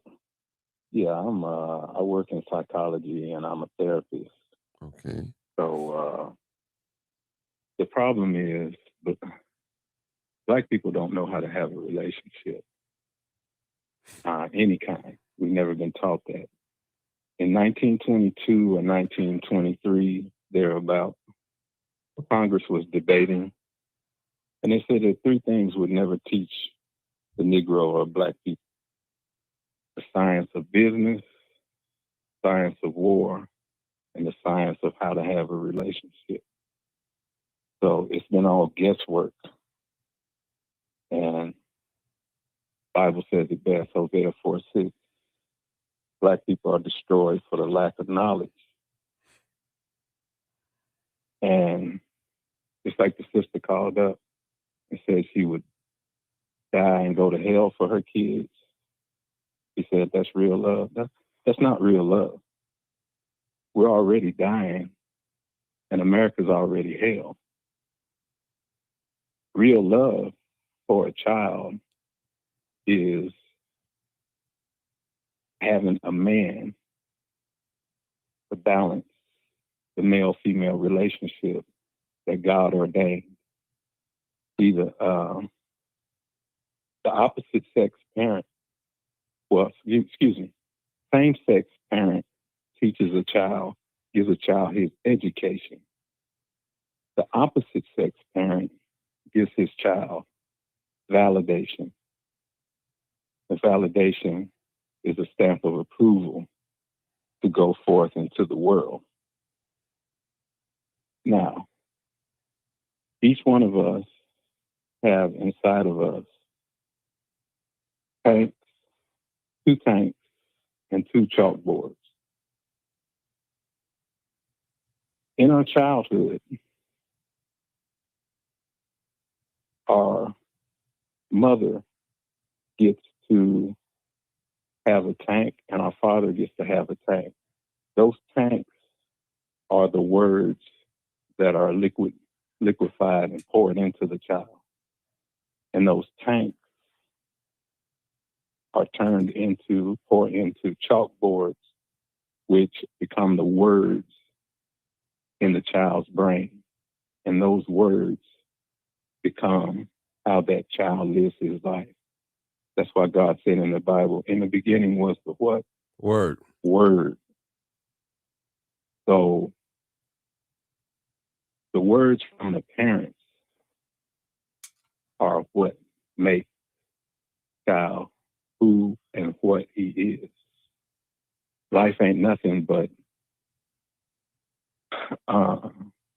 Yeah, I work in psychology and I'm a therapist. Okay. So the problem is, but Black people don't know how to have a relationship, any kind. We've never been taught that. In 1922 or 1923, thereabout, Congress was debating, and they said that three things would never teach the Negro or Black people: the science of business, science of war, and the science of how to have a relationship. So it's been all guesswork. And Bible says it best, Hosea 4:6. Black people are destroyed for the lack of knowledge. And it's like the sister called up and said she would die and go to hell for her kids. She said that's real love. That's not real love. We're already dying, and America's already hell. Real love for a child is having a man to balance the male-female relationship that God ordained. Either the opposite sex parent, same-sex parent teaches a child, gives a child his education. The opposite sex parent gives his child validation. The validation is a stamp of approval to go forth into the world. Now, each one of us have inside of us tanks, two tanks, and two chalkboards. In our childhood, our mother gets to have a tank and our father gets to have a tank. Those tanks are the words that are liquefied and poured into the child. And those tanks are poured into chalkboards, which become the words in the child's brain. And those words become how that child lives his life. That's why God said in the Bible, in the beginning was the what? Word. Word. So the words from the parents are what make child who and what he is. Life ain't nothing but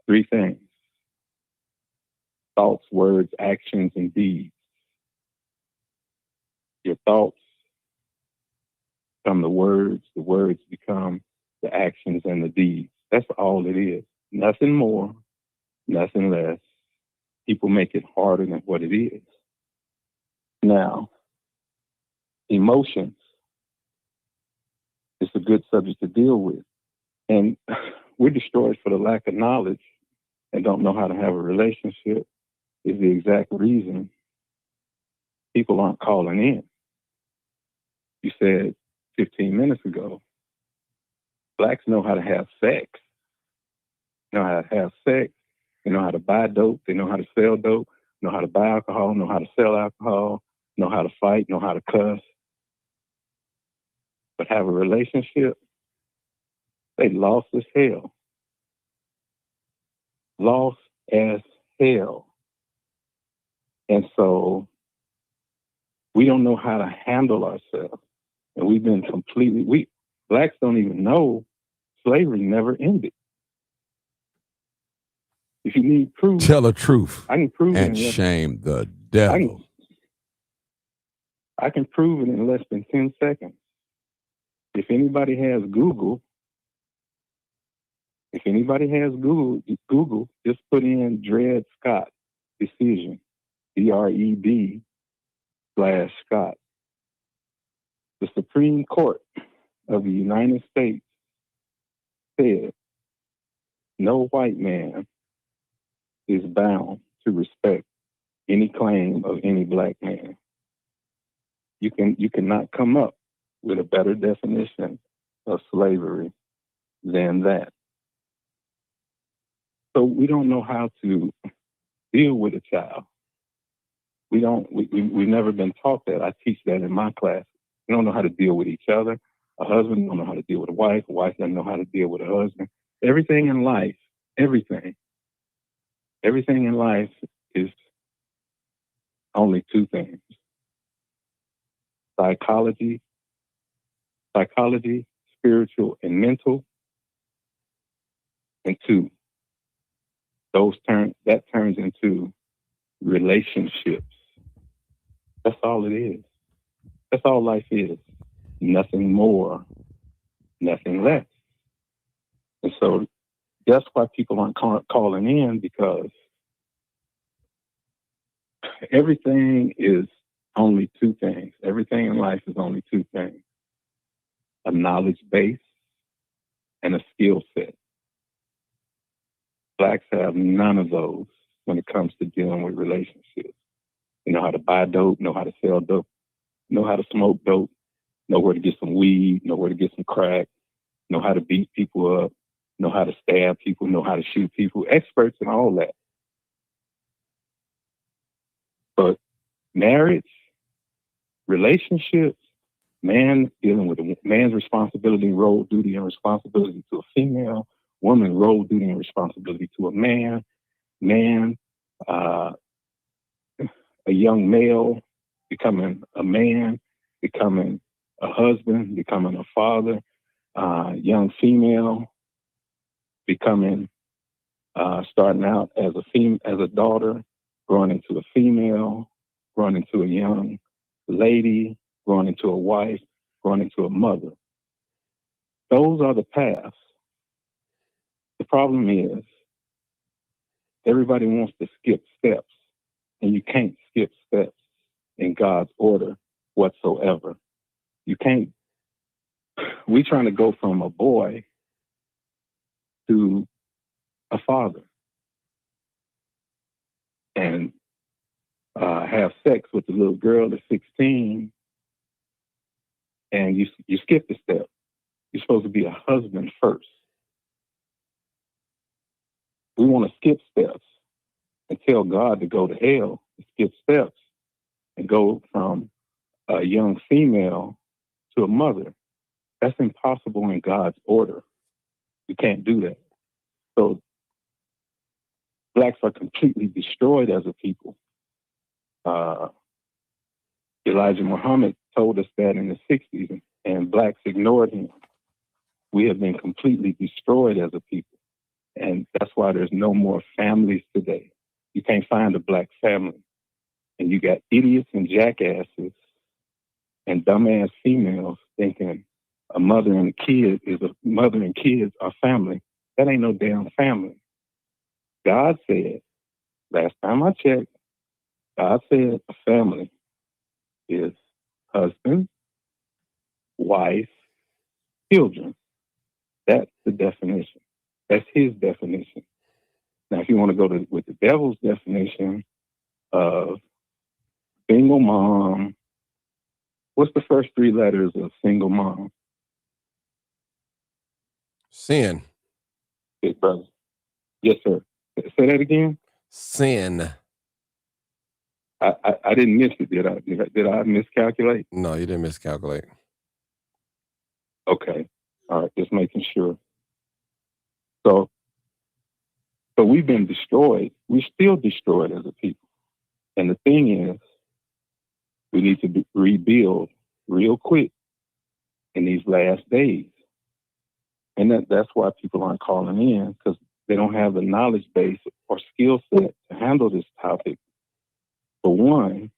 three things: thoughts, words, actions, and deeds. Your thoughts become the words become the actions and the deeds. That's all it is. Nothing more, nothing less. People make it harder than what it is. Now, emotions is a good subject to deal with. And we're destroyed for the lack of knowledge and don't know how to have a relationship is the exact reason people aren't calling in. You said 15 minutes ago Blacks know how to have sex. They know how to have sex. They know how to buy dope. They know how to sell dope. Know how to buy alcohol. Know how to sell alcohol. Know how to fight. Know how to cuss. But have a relationship, they lost as hell. Lost as hell. And so we don't know how to handle ourselves. And we've been blacks don't even know slavery never ended. If you need proof, Tell the truth I can prove and it. shame the devil. I can prove it in less than 10 seconds. If anybody has Google, Google, just put in Dred Scott decision, DRED/Scott. The Supreme Court of the United States said no white man is bound to respect any claim of any black man. You cannot come up with a better definition of slavery than that. So we don't know how to deal with a child. We've never been taught that. I teach that in my class. We don't know how to deal with each other. A husband don't know how to deal with a wife. A wife doesn't know how to deal with a husband. Everything in life is only two things. Psychology, spiritual, and mental. And two, that turns into relationships. That's all it is. That's all life is. Nothing more, nothing less. And so that's why people aren't calling in, because everything is only two things. Everything in life is only two things: a knowledge base and a skill set. Blacks have none of those when it comes to dealing with relationships. They know how to buy dope, know how to sell dope, know how to smoke dope, know where to get some weed, know where to get some crack, know how to beat people up, know how to stab people, know how to shoot people, experts in all that. But marriage, relationships, man dealing with a man's responsibility, role, duty, and responsibility to a female, woman, role, duty, and responsibility to a man, a young male becoming a man, becoming a husband, becoming a father, young female becoming, starting out as a daughter, growing into a female, growing into a young lady, growing into a wife, growing into a mother. Those are the paths. The problem is everybody wants to skip steps, and you can't skip steps in God's order whatsoever. You can't. We trying to go from a boy to a father and have sex with the little girl at 16, and you skip the step. You're supposed to be a husband first. We want to skip steps and tell God to go to hell, skip steps and go from a young female to a mother. That's impossible in God's order. You can't do that. So blacks are completely destroyed as a people. Elijah Muhammad told us that in the 60s, and blacks ignored him. We have been completely destroyed as a people. And that's why there's no more families today. You can't find a black family. And you got idiots and jackasses and dumbass females thinking a mother and kids are family. That ain't no damn family. God said, last time I checked, God said a family is husband, wife, children. That's the definition. That's his definition. Now, if you want to go with the devil's definition of single mom, what's the first three letters of single mom? Sin. big brother. Yes, sir. Say that again. Sin. I didn't miss it, did I? Did I miscalculate? No, you didn't miscalculate. Okay. All right, just making sure. So we've been destroyed. We're still destroyed as a people. And the thing is, we need to rebuild real quick in these last days. And that's why people aren't calling in, because they don't have the knowledge base or skill set to handle this topic, for one.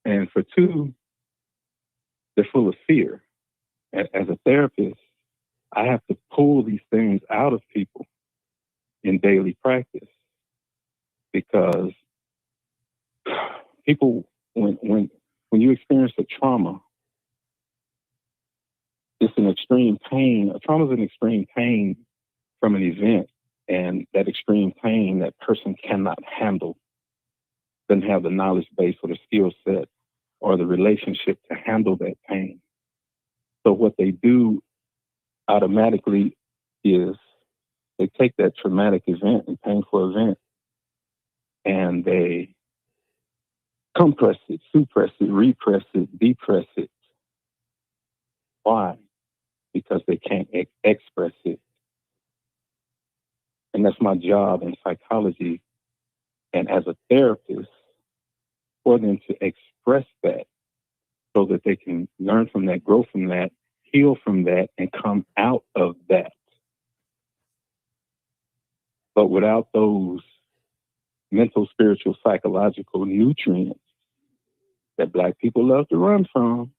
And for two, they're full of fear. As a therapist, I have to pull these things out of people in daily practice, because people, when you experience a trauma, it's an extreme pain. A trauma is an extreme pain from an event, and that extreme pain that person cannot handle, doesn't have the knowledge base or the skill set or the relationship to handle that pain. So what they do automatically is they take that traumatic event and painful event, and they compress it, suppress it, repress it, depress it. Why? Because they can't express it. And that's my job in psychology and as a therapist, for them to express that so that they can learn from that, grow from that, heal from that, and come out of that. But without those mental, spiritual, psychological nutrients that Black people love to run from,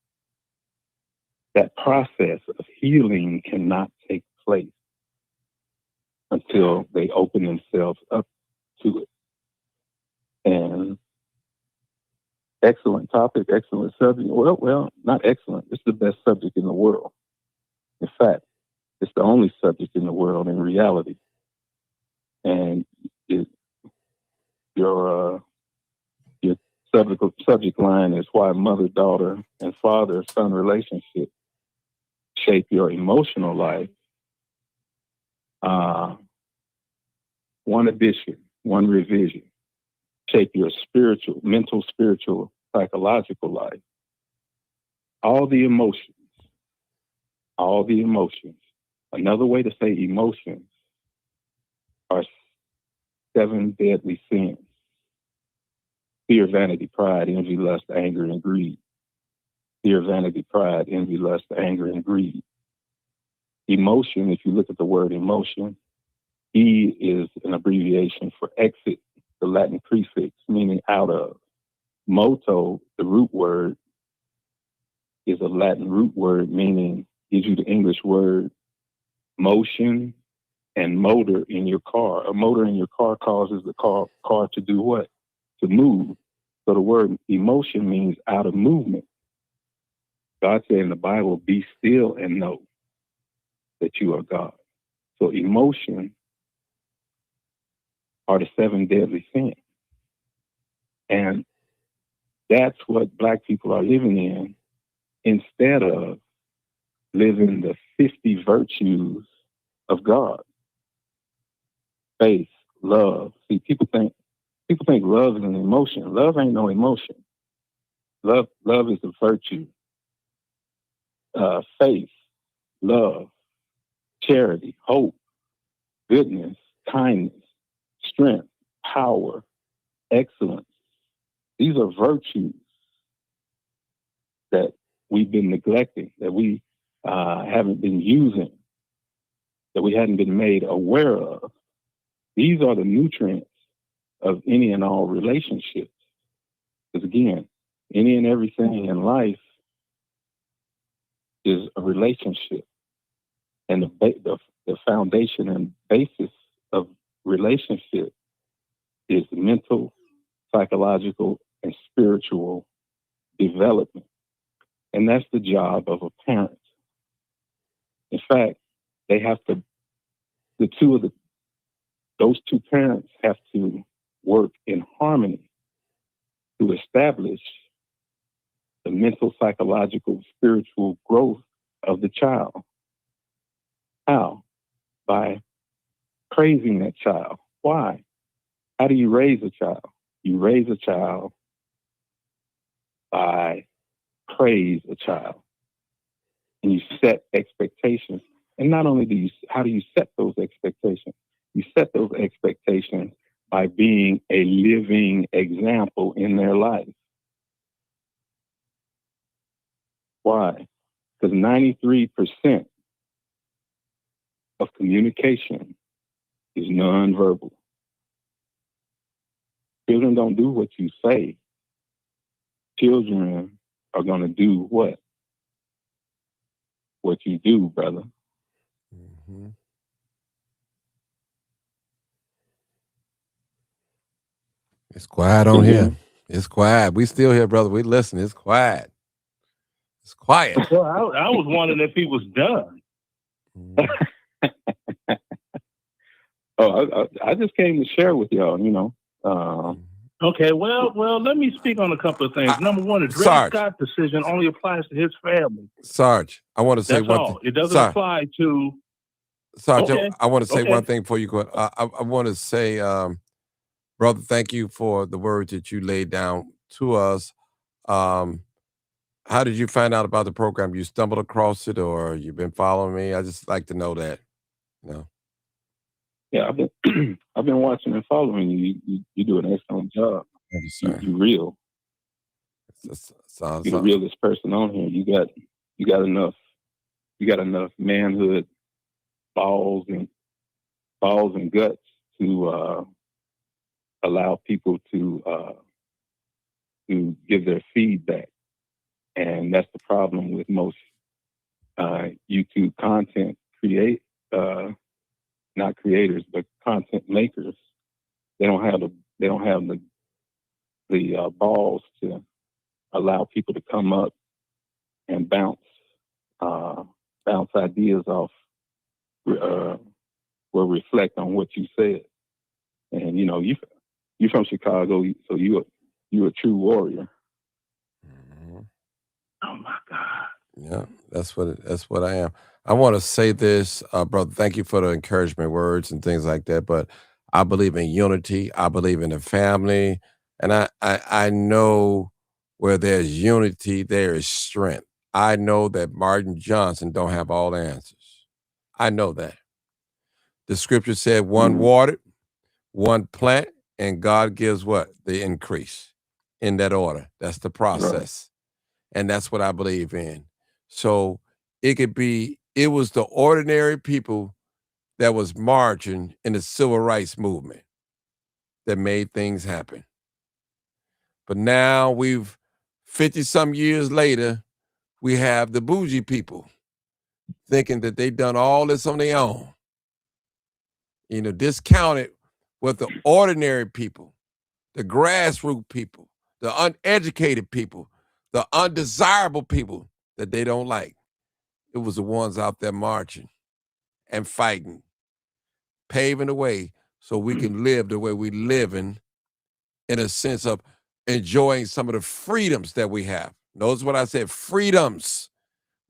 that process of healing cannot take place until they open themselves up to it. And excellent topic, excellent subject. Well, not excellent. It's the best subject in the world. In fact, it's the only subject in the world in reality. And your subject line is why mother, daughter, and father, son relationship shape your emotional life. One addition, one revision, shape your spiritual, mental, spiritual, psychological life. All the emotions. Another way to say emotions are 7 deadly sins: fear, vanity, pride, envy, lust, anger, and greed. Fear, vanity, pride, envy, lust, anger, and greed. Emotion, if you look at the word emotion, E is an abbreviation for exit, the Latin prefix meaning out of. Moto, the root word, is a Latin root word meaning, gives you the English word motion and motor in your car. A motor in your car causes the car to do what? To move. So the word emotion means out of movement. God said in the Bible, be still and know that you are God. So emotion are the 7 deadly sins. And that's what Black people are living in, instead of living the 50 virtues of God. Faith, love. See, people think love is an emotion. Love ain't no emotion. Love is a virtue. Faith, love, charity, hope, goodness, kindness, strength, power, excellence. These are virtues that we've been neglecting, that we haven't been using, that we hadn't been made aware of. These are the nutrients of any and all relationships. Because again, any and everything in life is a relationship. And the foundation and basis of relationship is mental, psychological, and spiritual development. And that's the job of a parent. In fact, they have to, those two parents have to work in harmony to establish the mental, psychological, spiritual growth of the child. How? By praising that child. Why? How do you raise a child? You raise a child by praise a child. And you set expectations. And not only how do you set those expectations? You set those expectations by being a living example in their life. Why? Because 93% of communication is nonverbal. Children don't do what you say. Children are going to do what? What you do, brother. Mm-hmm. It's quiet on here. It's quiet. We still here, brother. We listen. It's quiet. It's quiet. Well, I was wondering if he was done. Mhm. I just came to share with y'all, you know. Okay, well, let me speak on a couple of things. Number one, the Dred Sarge. Scott decision only applies to his family. Sarge, I want to say That's one all. thing. It doesn't Sarge, apply to. Sarge, Okay. I want to say Okay. one thing before you go. I want to say, brother, thank you for the words that you laid down to us. How did you find out about the program? You stumbled across it, or you've been following me? I just like to know that. No. Yeah, I've been watching and following you. You do an excellent job. Thank you, sir. You real. Sounds You're the realest person on here. You got enough manhood, balls and guts to allow people to give their feedback. And that's the problem with most YouTube content not creators, but content makers. They don't have the balls to allow people to come up and bounce ideas off or reflect on what you said. And you know, you from Chicago, so you're a true warrior. Mm-hmm. Oh my God. Yeah, that's what I am. I want to say this, brother. Thank you for the encouragement words and things like that. But I believe in unity. I believe in the family, and I know where there's unity, there is strength. I know that Martin Johnson don't have all the answers. I know that. The scripture said, "One watered, one plant, and God gives what? The increase." In that order. That's the process. And that's what I believe in. So it was the ordinary people that was marching in the civil rights movement that made things happen. But now 50 some years later, we have the bougie people thinking that they done all this on their own. You know, discounted what the ordinary people, the grassroots people, the uneducated people, the undesirable people that they don't like. It was the ones out there marching and fighting, paving the way so we can live the way we living in a sense of enjoying some of the freedoms that we have. Notice what I said, freedoms.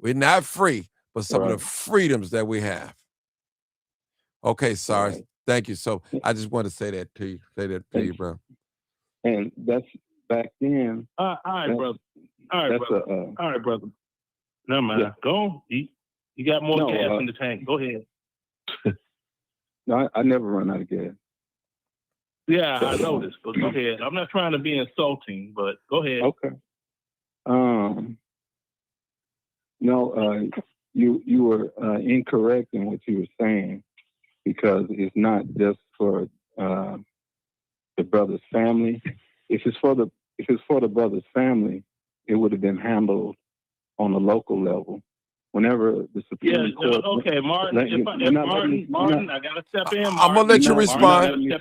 We're not free, but some of the freedoms that we have. Okay, Sarge, thank you. So I just want to say that to you, bro. And that's back then. All right, brother. All right, brother. Never mind. Yeah. Go on. You got more gas in the tank. Go ahead. No, I never run out of gas. Yeah, I noticed, but go ahead. I'm not trying to be insulting, but go ahead. Okay. No, you were incorrect in what you were saying, because it's not just for the brother's family. If it's for the brother's family, it would have been handled on a local level. Whenever the Supreme Court. Okay, Martin. Martin, I gotta step in. I'm gonna let you respond.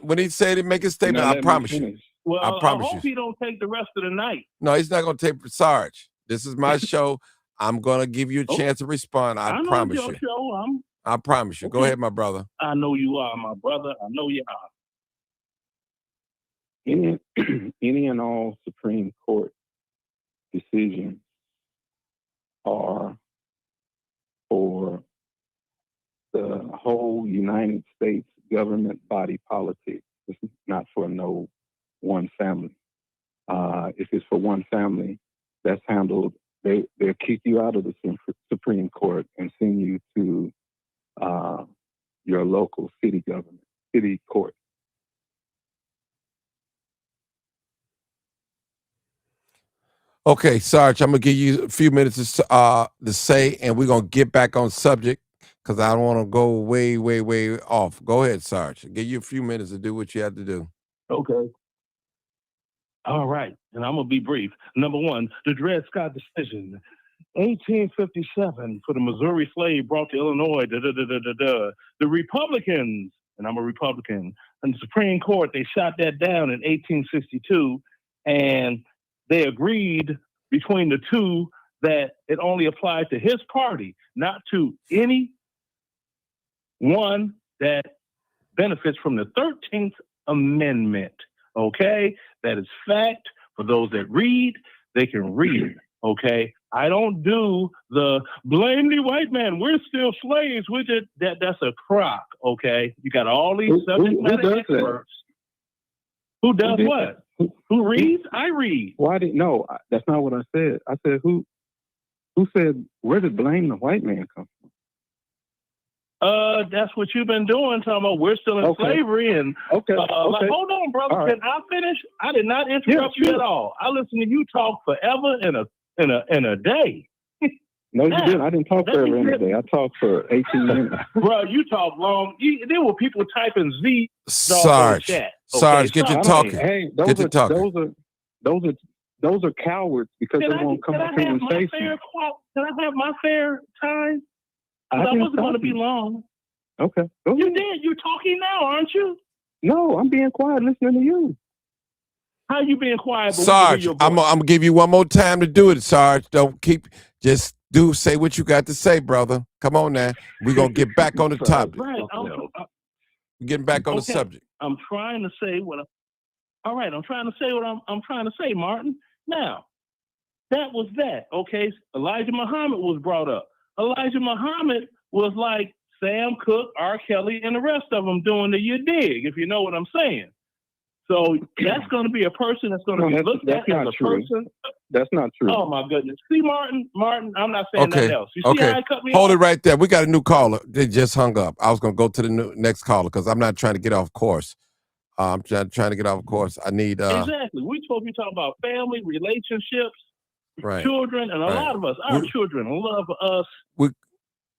When he said it, make a statement. I promise you. Well, I promise hope you. he don't take the rest of the night. No, he's not gonna take Sarge. This is my show. I'm gonna give you a chance to respond. I promise you. Show. I promise you. Okay. Go ahead, my brother. I know you are, my brother. I know you are. Any and all Supreme Court decisions are for a whole United States government body politic. It's not for no one family. If it's for one family, that's handled. They'll kick you out of the Supreme Court and send you to your local city government, city court. Okay, Sarge, I'm gonna give you a few minutes to say, and we're gonna get back on subject because I don't want to go way off. Go ahead, Sarge. I'll give you a few minutes to do what you have to do. Okay. All right. And I'm going to be brief. Number one, the Dred Scott decision. 1857 for the Missouri slave brought to Illinois. The Republicans, and I'm a Republican, in the Supreme Court, they shot that down in 1862, and they agreed between the two that it only applied to his party, not to any one that benefits from the 13th Amendment. Okay? That is fact. For those that read, they can read. Okay? I don't do the blame the white man. We're still slaves. That's a crock. Okay? You got all these subject matter experts. Who does what? Who reads? I read. No, that's not what I said. I said who said, where did blame the white man come from? That's what you've been doing, talking about we're still in slavery and okay. Like, hold on, brother. All right. Can I finish? I did not interrupt you at all. I listened to you talk forever in a day. No, you didn't. I didn't talk forever in a day. I talked for 18 minutes. Bro, you talk long. There were people typing Z. Sarge, chat. Sarge, get your talking. Hey, Get your talking. Those are cowards because they won't come up here and say something. Can I have my fair time? I wasn't going to be long. Okay. You did. You're talking now, aren't you? No, I'm being quiet listening to you. How you being quiet? But Sarge, I'm gonna give you one more time to do it, Sarge. Don't just say what you got to say, brother. Come on now. We're gonna get back on the topic. Right. We're getting back on the subject. I'm trying to say what I'm trying to say what I'm trying to say, Martin. Now, that was that. Okay. Elijah Muhammad was brought up. Elijah Muhammad was like Sam Cooke, R. Kelly, and the rest of them doing the you dig, if you know what I'm saying. So that's going to be a person that's going to be looked at as a person. That's not true. Oh my goodness! See, Martin, I'm not saying nothing else. You see how I cut me Hold off? it right there. We got a new caller. They just hung up. I was going to go to the next caller because I'm not trying to get off course. I'm trying to get off course. I need exactly. We're supposed to be talking about family, relationships, right, children, and a lot of us, our children love us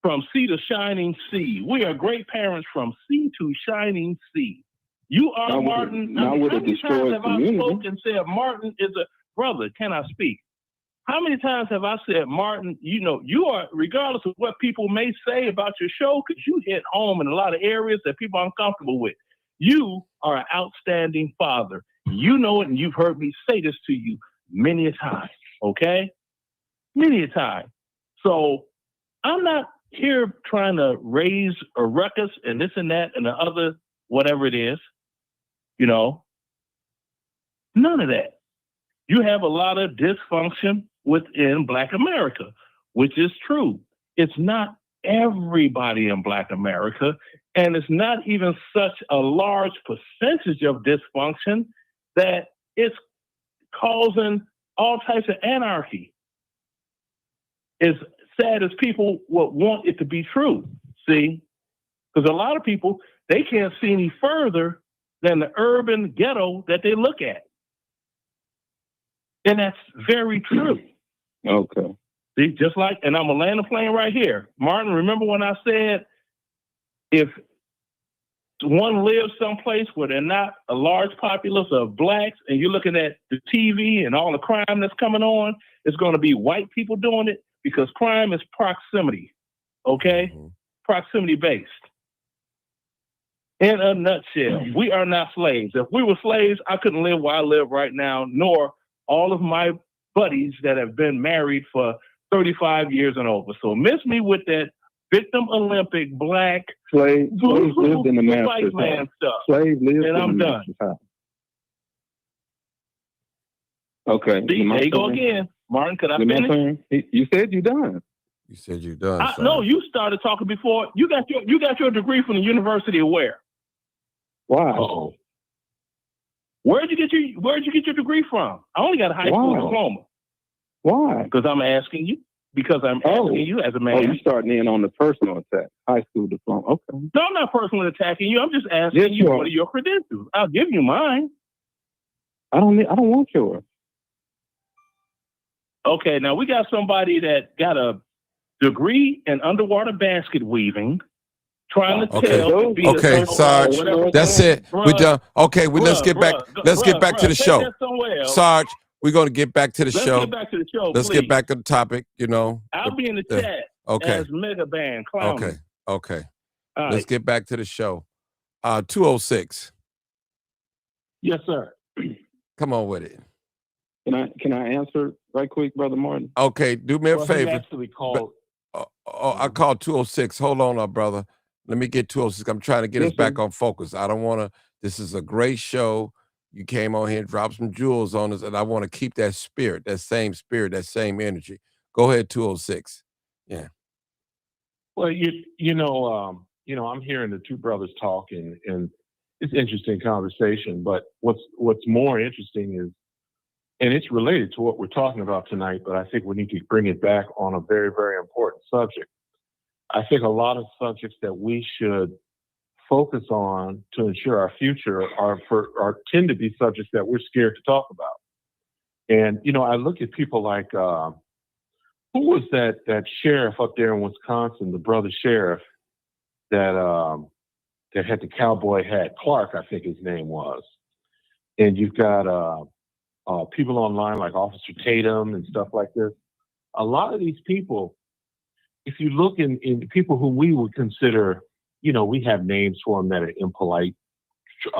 from sea to shining sea. We are great parents from sea to shining sea. You are Martin. How many times have I spoken and said Martin is a brother? Can I speak? How many times have I said, Martin, you are, regardless of what people may say about your show, because you hit home in a lot of areas that people are uncomfortable with. You are an outstanding father. You know it, and you've heard me say this to you many a time, okay? Many a time. So I'm not here trying to raise a ruckus and this and that and the other, whatever it is. None of that. You have a lot of dysfunction within Black America, which is true. It's not everybody in Black America, and it's not even such a large percentage of dysfunction that it's causing all types of anarchy. As sad as people would want it to be true, see? Because a lot of people, they can't see any further than the urban ghetto that they look at. And that's very true. Okay. See, just like, and I'm going to land the plane right here. Martin, remember when I said if one lives someplace where they're not a large populace of Blacks and you're looking at the TV and all the crime that's coming on, it's going to be white people doing it because crime is proximity, okay? Mm-hmm. Proximity based. In a nutshell, we are not slaves. If we were slaves, I couldn't live where I live right now, nor all of my buddies that have been married for 35 years and over. So miss me with that victim Olympic Black slaves lived in the master's man stuff. Slave lived and I'm done. Okay. See, there you go again. Martin, could I finish? You said you're done. You said you're done. No, you started talking before. You got your degree from the University of where? Why? Uh-oh. Where'd you get your degree from? I only got a high school diploma. Why? Because I'm asking you. Because I'm asking you as a man. Oh, you starting in on the personal attack. High school diploma. Okay. No, I'm not personally attacking you. I'm just asking you what are your credentials. I'll give you mine. I don't want yours. Okay, now we got somebody that got a degree in underwater basket weaving, trying to tell. Okay, Sarge, that's it. We're done. Okay, let's get back. Let's get back to the show. Sarge, we're going to get back to the show. Let's get back to the show. Let's get back to the topic. You know. I'll be in the chat. Okay. As Mega Band Clown. Okay. Right. Let's get back to the show. 206. Yes, sir. Come on with it. Can I answer right quick, Brother Martin? Okay, do me a favor. He actually called. I called 206. Hold on, brother. Let me get 206. I'm trying to get us back on focus. I don't want to. This is a great show. You came on here and dropped some jewels on us, and I want to keep that spirit, that same energy. Go ahead, 206. Yeah. Well, I'm hearing the two brothers talk, and it's an interesting conversation. But what's more interesting is, and it's related to what we're talking about tonight, but I think we need to bring it back on a very, very important subject. I think a lot of subjects that we should focus on to ensure our future tend to be subjects that we're scared to talk about. And, I look at people like, who was that sheriff up there in Wisconsin, the brother sheriff that had the cowboy hat, Clark, I think his name was. And you've got people online like Officer Tatum and stuff like this. A lot of these people, if you look in people who we would consider, we have names for them that are impolite,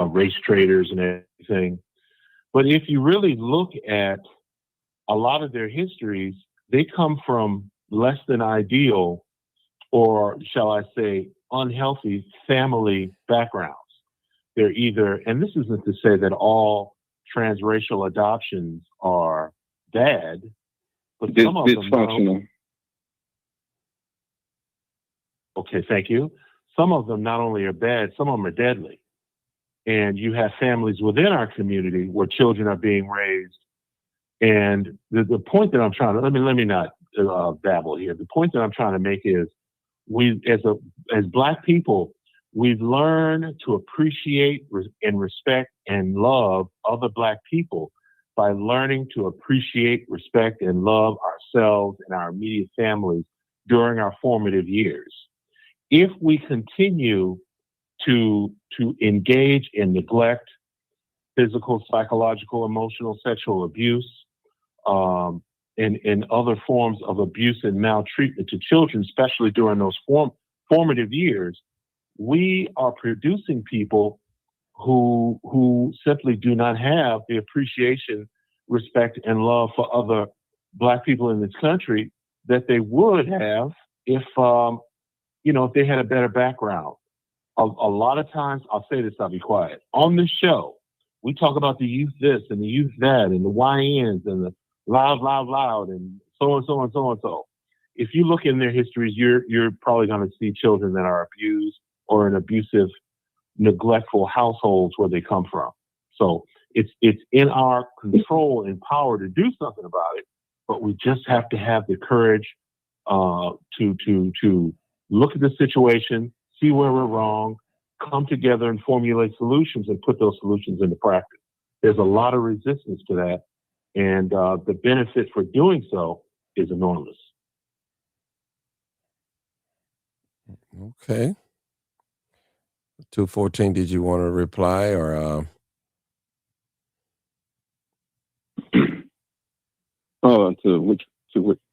race traders and everything. But if you really look at a lot of their histories, they come from less than ideal, or shall I say, unhealthy family backgrounds. They're either, and this isn't to say that all transracial adoptions are bad, but some of them dysfunctional. Okay, thank you. Some of them not only are bad, some of them are deadly. And you have families within our community where children are being raised. And the point that I'm trying to, let me not babble here. The point that I'm trying to make is we, as Black people, we've learned to appreciate and respect and love other Black people by learning to appreciate, respect, and love ourselves and our immediate families during our formative years. If we continue to engage in neglect, physical, psychological, emotional, sexual abuse, and other forms of abuse and maltreatment to children, especially during those formative years, we are producing people who simply do not have the appreciation, respect, and love for other Black people in this country that they would have if they had a better background. A lot of times, I'll say this, I'll be quiet. On this show, we talk about the youth this and the youth that and the YNs and the loud, and so and so and so and so. If you look in their histories, you're probably going to see children that are abused or in abusive, neglectful households where they come from. So it's in our control and power to do something about it, but we just have to have the courage to look at the situation, see where we're wrong, come together and formulate solutions and put those solutions into practice. There's a lot of resistance to that, and the benefit for doing so is enormous. Okay. 214, did you want to reply or? To which?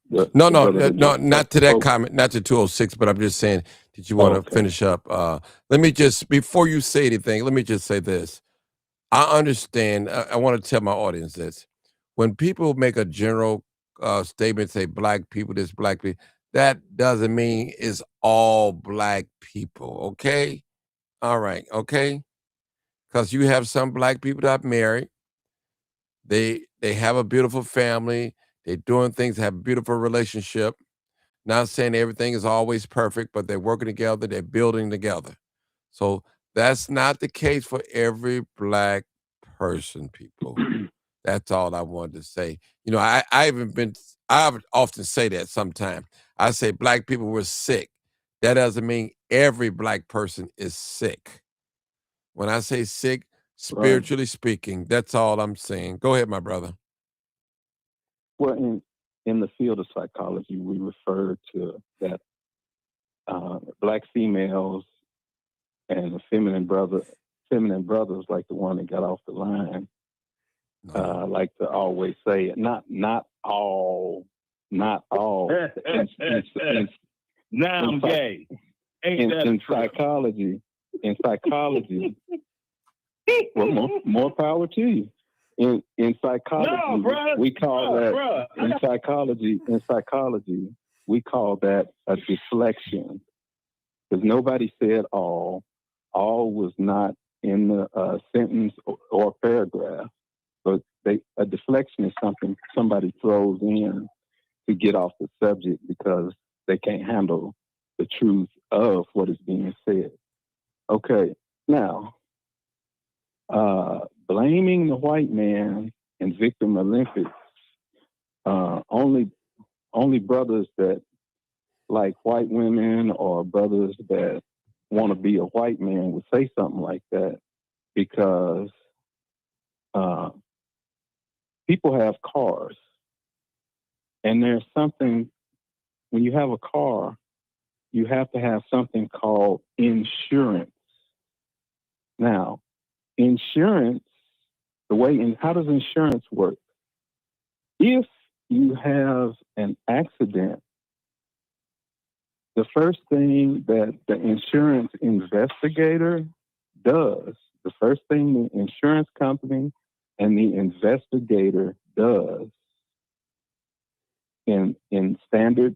No, not to that comment, not to 206, but I'm just saying, did you want to finish up? Let me just, before you say anything, let me just say this. I understand, I want to tell my audience this. When people make a general statement, say Black people, this Black people, that doesn't mean it's all Black people, okay? All right, okay? Because you have some Black people that are married. They have a beautiful family. They're doing things, have a beautiful relationship. Not saying everything is always perfect, but they're working together, they're building together. So that's not the case for every black person, people. That's all I wanted to say. You know, I would often say that sometimes. I say black people were sick. That doesn't mean every black person is sick. When I say sick, Right. spiritually speaking, that's all I'm saying. Go ahead, my brother. Well, in the field of psychology, we refer to that black females and the feminine brothers, like the one that got off the line, like to always say, not all. Now I'm gay. Ain't that In true? psychology, well, more power to you. In psychology, No, bruh. we call that Bruh. in psychology, we call that a deflection. Because nobody said all. All was not in the sentence or paragraph. But a deflection is something somebody throws in to get off the subject because they can't handle the truth of what is being said. Okay, now, blaming the white man in Victim Olympics, only brothers that like white women or brothers that want to be a white man would say something like that because people have cars. And there's something, when you have a car, you have to have something called insurance. Now, insurance, how does insurance work? If you have an accident, the first thing that the insurance investigator does, the first thing the insurance company and the investigator does in standard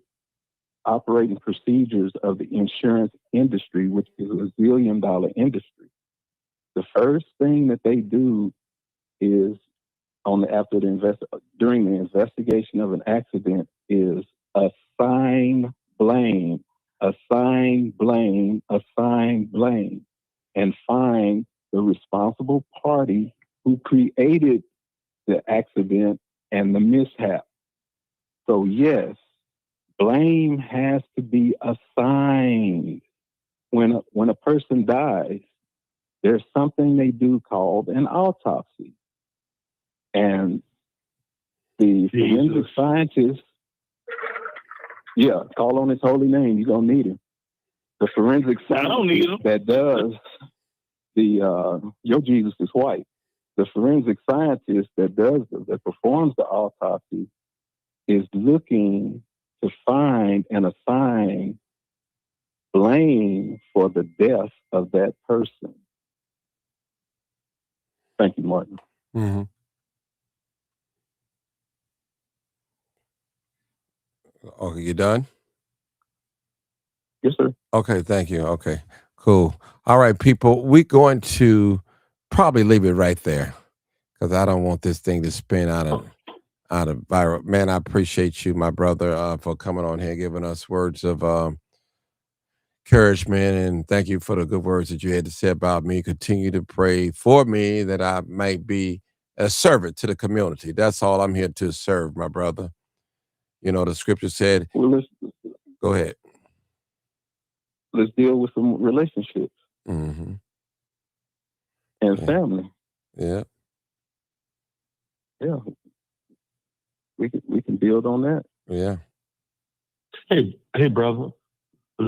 operating procedures of the insurance industry, which is a $1 zillion industry, the first thing that they do is during the investigation of an accident is assign blame, and find the responsible party who created the accident and the mishap. So yes, blame has to be assigned. When a person dies, there's something they do called an autopsy. And the forensic scientist, call on his holy name, you're going to need him. The forensic scientist that does your Jesus is white. The forensic scientist that performs the autopsy is looking to find and assign blame for the death of that person. Thank you, Martin. Mm-hmm. Okay, you done? Yes, sir. Okay, thank you. Okay, cool. All right, people, we're going to probably leave it right there because I don't want this thing to spin out of viral. Man, I appreciate you, my brother, for coming on here, giving us words of encouragement, and thank you for the good words that you had to say about me. Continue to pray for me that I might be a servant to the community. That's all I'm here to serve, my brother. You know, the scripture said, go ahead. Let's deal with some relationships Mm-hmm. and family. Yeah. Yeah. We can build on that. Yeah. Hey, brother.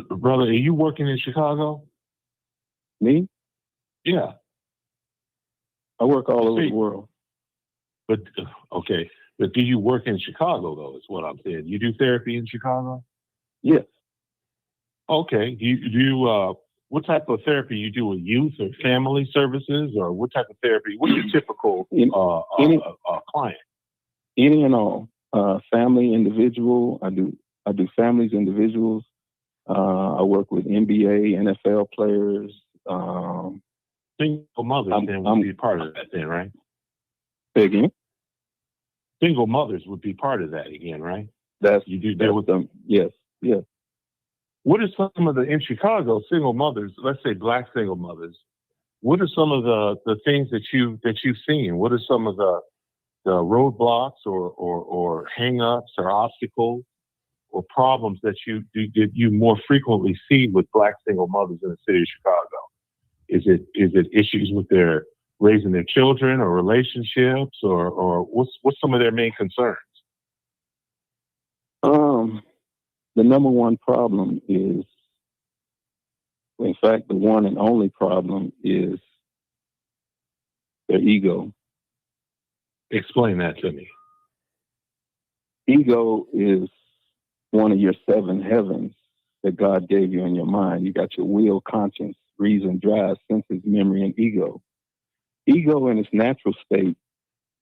Brother, are you working in Chicago? Me? Yeah. I work all over the world. But, okay. But do you work in Chicago, though, is what I'm saying. You do therapy in Chicago? Yes. Okay. What type of therapy you do with youth or family services, or what type of therapy? What's your typical client? Any and all. Family, individual. I do families, individuals. I work with NBA, NFL players. Single mothers would be part of that then, right? Say again? Single mothers would be part of that again, right? You do that with them. Yes. Yeah. What are some of the, in Chicago, single mothers, let's say black single mothers, what are some of the things that you've seen? What are some of the roadblocks or hang-ups or obstacles or problems that you more frequently see with black single mothers in the city of Chicago? Is it issues with their raising their children or relationships or what's some of their main concerns? The number one problem is, in fact, the one and only problem is their ego. Explain that to me. Ego is one of your 7 heavens that God gave you in your mind. You got your will, conscience, reason, drive, senses, memory, and ego. Ego in its natural state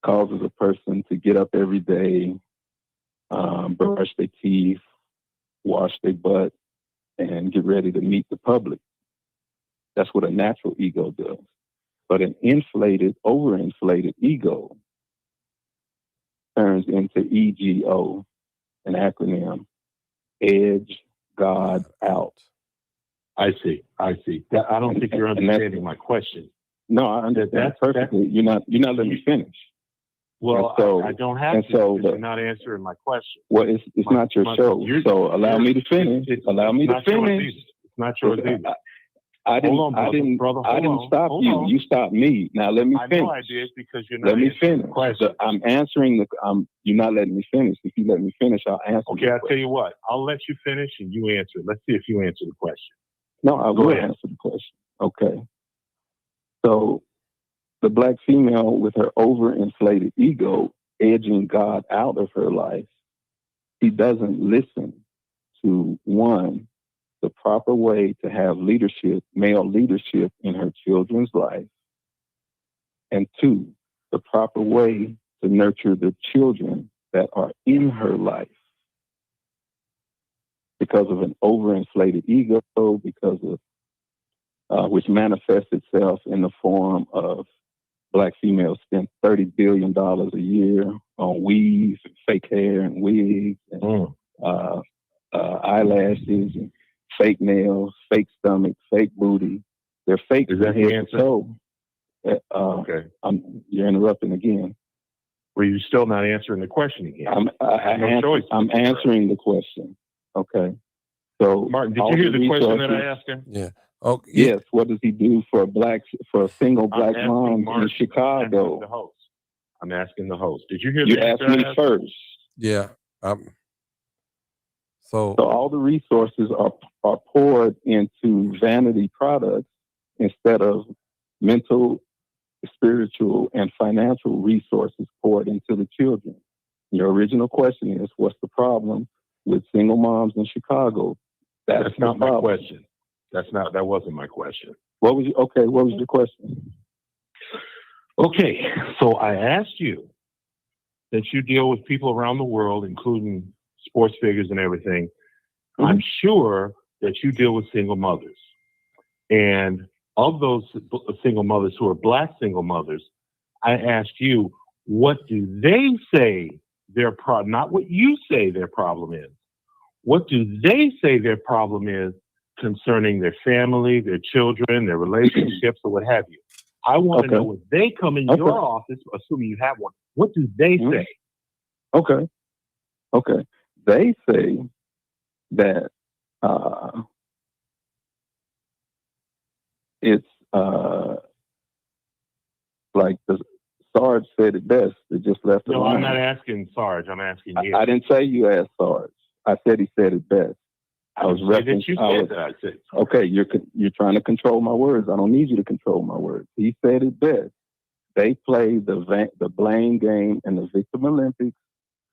causes a person to get up every day, brush their teeth, wash their butt, and get ready to meet the public. That's what a natural ego does. But an inflated, overinflated ego turns into EGO, an acronym, edge God out. I see. I don't think you're understanding my question. No, I understand perfectly. You're not letting me finish. Well, so, I don't have to so because you're not answering my question. Well, it's not your show, so allow me to finish. Allow me to finish. It's not yours either. I didn't stop you. On. You stopped me. Now let me finish. I know I did because you're not. Let me finish. I'm answering you're not letting me finish. If you let me finish, I'll answer. Okay, I'll tell you what. I'll let you finish and you answer. Let's see if you answer the question. No, I will answer the question. Okay. So the black female with her overinflated ego edging God out of her life, she doesn't listen to, one, the proper way to have leadership, male leadership in her children's life, and 2, the proper way to nurture the children that are in her life. Because of an overinflated ego, because of which manifests itself in the form of black females spend $30 billion a year on weaves, and fake hair, and wigs, and eyelashes, and fake nails, fake stomach, fake booty. They're fake. Is that the answer? Okay. You're interrupting again. Well, you're still not answering the question again. I'm answering the question. Okay. So, Martin, did you hear the question that I asked him? Yeah. Oh, yes. What does he do for a single black mom in Chicago? I'm asking the host. Did you hear? You asked me first. Yeah. So all the resources are poured into vanity products instead of mental, spiritual, and financial resources poured into the children. Your original question is, what's the problem with single moms in Chicago? That's not my question. That wasn't my question. What was your question? Okay, so I asked you that you deal with people around the world, including sports figures and everything. Mm-hmm. I'm sure that you deal with single mothers. And of those single mothers who are black single mothers, I asked you, what do they say their problem, not what you say their problem is. What do they say their problem is concerning their family, their children, their relationships, or what have you? I want to know when they come in your office, assuming you have one, what do they say? Okay. They say that it's like Sarge said it best. It just left the line. I'm not asking Sarge. I'm asking you. I didn't say you asked Sarge. I said he said it best. I was referencing. Okay, you're trying to control my words. I don't need you to control my words. He said it best. They play the blame game and the victim Olympics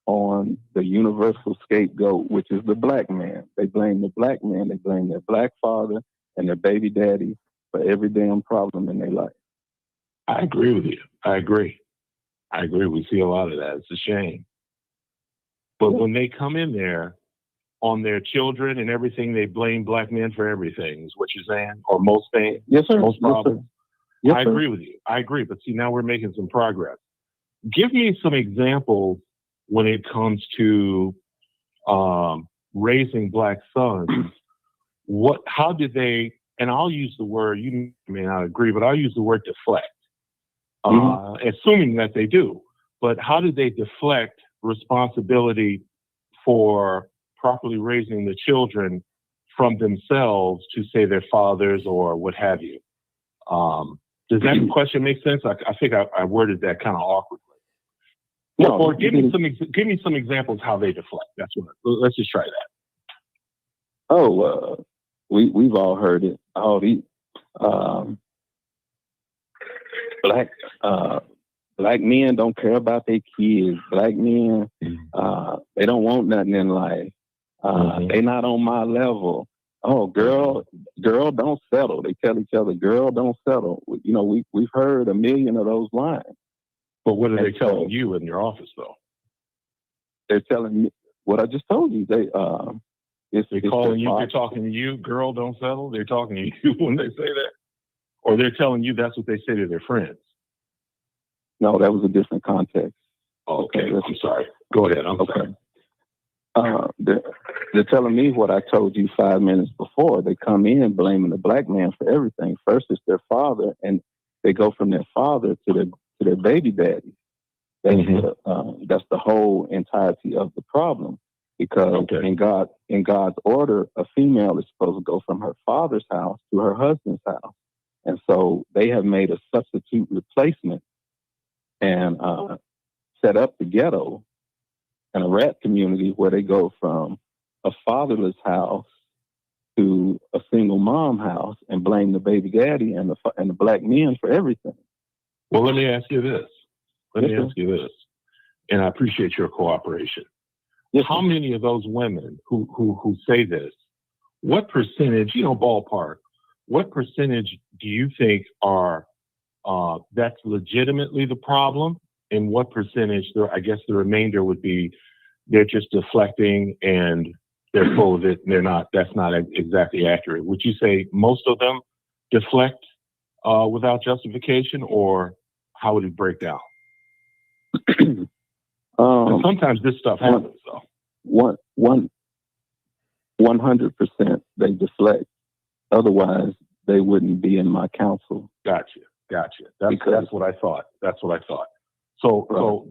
on the universal scapegoat, which is the black man. They blame the black man. They blame their black father and their baby daddy for every damn problem in their life. I agree with you. I agree. We see a lot of that. It's a shame. But when they come in there on their children and everything, they blame black men for everything, is what you're saying? Or most things? Yes, sir. Most problems? Yes, I agree with you. I agree. But see, now we're making some progress. Give me some examples when it comes to raising black sons, how did they, and I'll use the word, you may not agree, but I'll use the word deflect, assuming that they do. But how did they deflect responsibility for properly raising the children from themselves to, say, their fathers or what have you? Does that question make sense? I think I worded that kind of awkwardly. No, or give me some examples how they deflect. That's what. Let's just try that. We've all heard it. All the black men don't care about their kids. Black men, they don't want nothing in life. They not on my level. Oh, girl, don't settle. They tell each other, girl, don't settle. You know, we've heard a million of those lines. But what are they telling you in your office, though? They're telling me what I just told you. They're calling you. They're talking to you. Girl, don't settle. They're talking to you when they say that, or they're telling you that's what they say to their friends. No, that was a different context. Okay, I'm sorry. Go ahead. I'm sorry. They're telling me what I told you 5 minutes before. They come in blaming the black man for everything. First, it's their father, and they go from their father to their baby daddy. That's the whole entirety of the problem. Because in God's order, a female is supposed to go from her father's house to her husband's house, and so they have made a substitute replacement and set up the ghetto and a rat community where they go from a fatherless house to a single mom house and blame the baby daddy and the black men for everything. Well, let me ask you this. And I appreciate your cooperation. Yes, how many of those women who say this, what percentage, ballpark, what percentage do you think are that's legitimately the problem? And what percentage, I guess the remainder would be they're just deflecting and they're full of it and that's not exactly accurate. Would you say most of them deflect without justification, or how would it break down? Sometimes this stuff happens, though. 100% they deflect. Otherwise, they wouldn't be in my counsel. Gotcha. That's what I thought. So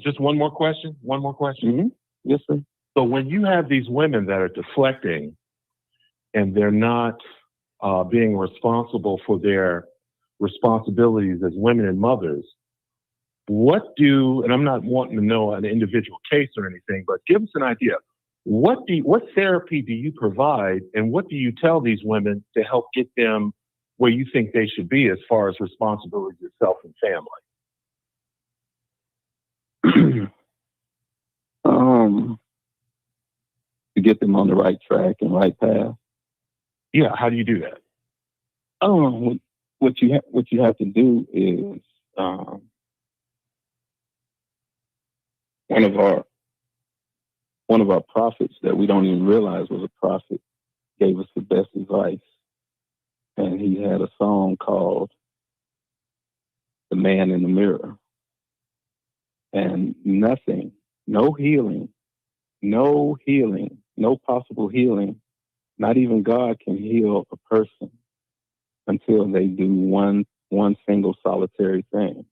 just one more question. Mm-hmm. Yes, sir. So when you have these women that are deflecting and they're not being responsible for their responsibilities as women and mothers, and I'm not wanting to know an individual case or anything, but give us an idea. What therapy do you provide, and what do you tell these women to help get them where you think they should be as far as responsibilities of self and family? To get them on the right track and right path. Yeah, how do you do that? What you have to do is one of our prophets that we don't even realize was a prophet gave us the best advice, and he had a song called "The Man in the Mirror." And nothing, no healing, no possible healing, not even God can heal a person until they do one single solitary thing.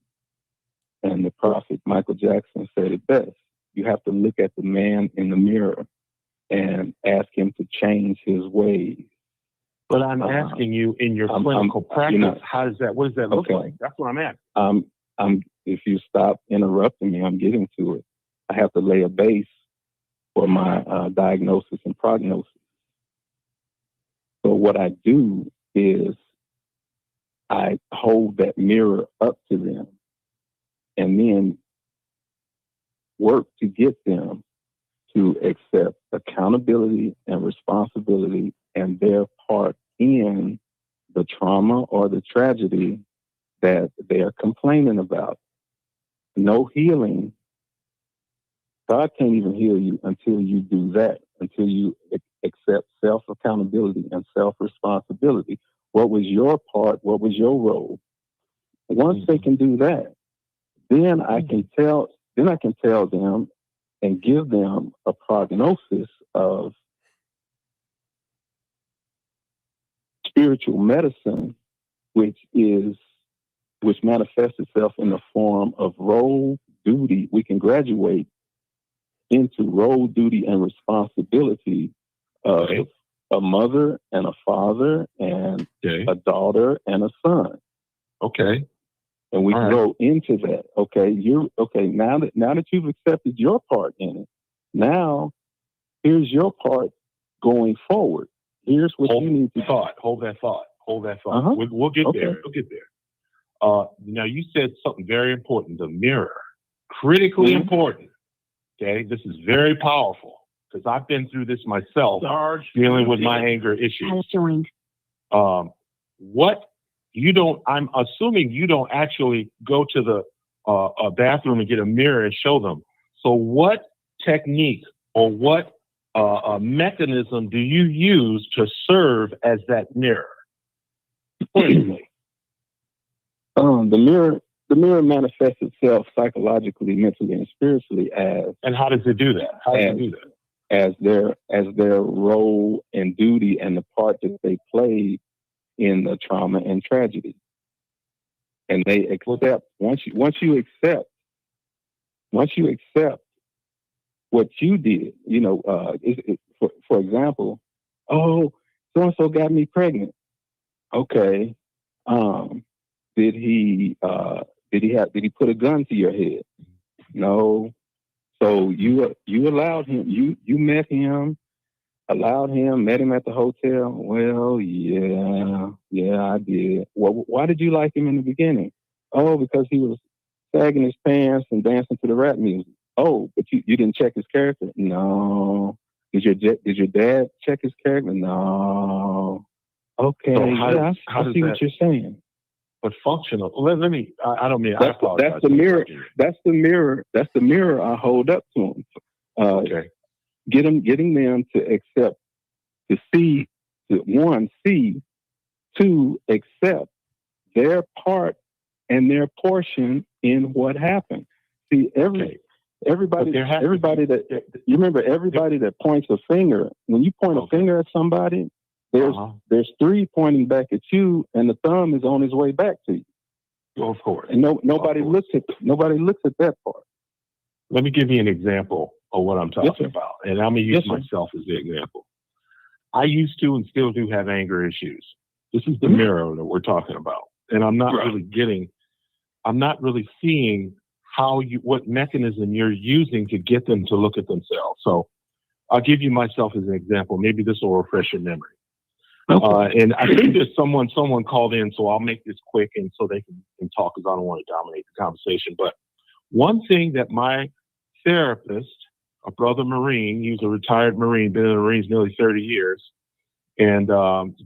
And the prophet Michael Jackson said it best. You have to look at the man in the mirror and ask him to change his ways. But I'm asking you, in your clinical practice, what does that look like? That's what I'm asking. If you stop interrupting me, I'm getting to it. I have to lay a base for my diagnosis and prognosis. So what I do is I hold that mirror up to them and then work to get them to accept accountability and responsibility and their part in the trauma or the tragedy that they're complaining about. No healing. God can't even heal you until you do that, until you accept self-accountability and self-responsibility. What was your part? What was your role? Once they can do that, then I can tell them and give them a prognosis of spiritual medicine, which manifests itself in the form of role, duty. We can graduate into role, duty, and responsibility of a mother and a father and a daughter and a son. Okay. And we can go into that. Okay, now that you've accepted your part in it, now here's your part going forward. Here's what you need to Hold that thought. Uh-huh. We'll get Okay. there. We'll get there. Now you said something very important, the mirror. Critically important. Okay, this is very powerful because I've been through this myself, dealing with my anger issues. Has joined. I'm assuming you don't actually go to the a bathroom and get a mirror and show them. So what technique or what mechanism do you use to serve as that mirror? The mirror manifests itself psychologically, mentally, and spiritually as. And how does it do that? As their role and duty and the part that they played in the trauma and tragedy. And they accept once you accept what you did. For example, so and so got me pregnant. Okay, did he put a gun to your head? No. So you allowed him. You met him. Allowed him, met him at the hotel. Well, yeah, I did. Well, why did you like him in the beginning? Oh, because he was sagging his pants and dancing to the rap music. Oh, but you didn't check his character? No. Did your dad check his character? No. Okay, So I see what you're saying. But functional. Let me. I don't mean. I apologize. That's the mirror. That's the mirror. That's the mirror I hold up to him. Okay. Getting them to accept, to see, to accept their part and their portion in what happened. See, everybody that you remember, everybody that points a finger. When you point a finger at somebody, there's three pointing back at you, and the thumb is on his way back to you. Of course. And nobody looks at that part. Let me give you an example of what I'm talking about. And I'm going to use myself as the example. I used to and still do have anger issues. This is the mirror that we're talking about. And I'm not really seeing what mechanism you're using to get them to look at themselves. So I'll give you myself as an example. Maybe this will refresh your memory. And I think there's someone called in, so I'll make this quick and so they can talk because I don't want to dominate the conversation. But one thing that my therapist, a brother Marine, he was a retired Marine, been in the Marines nearly 30 years, and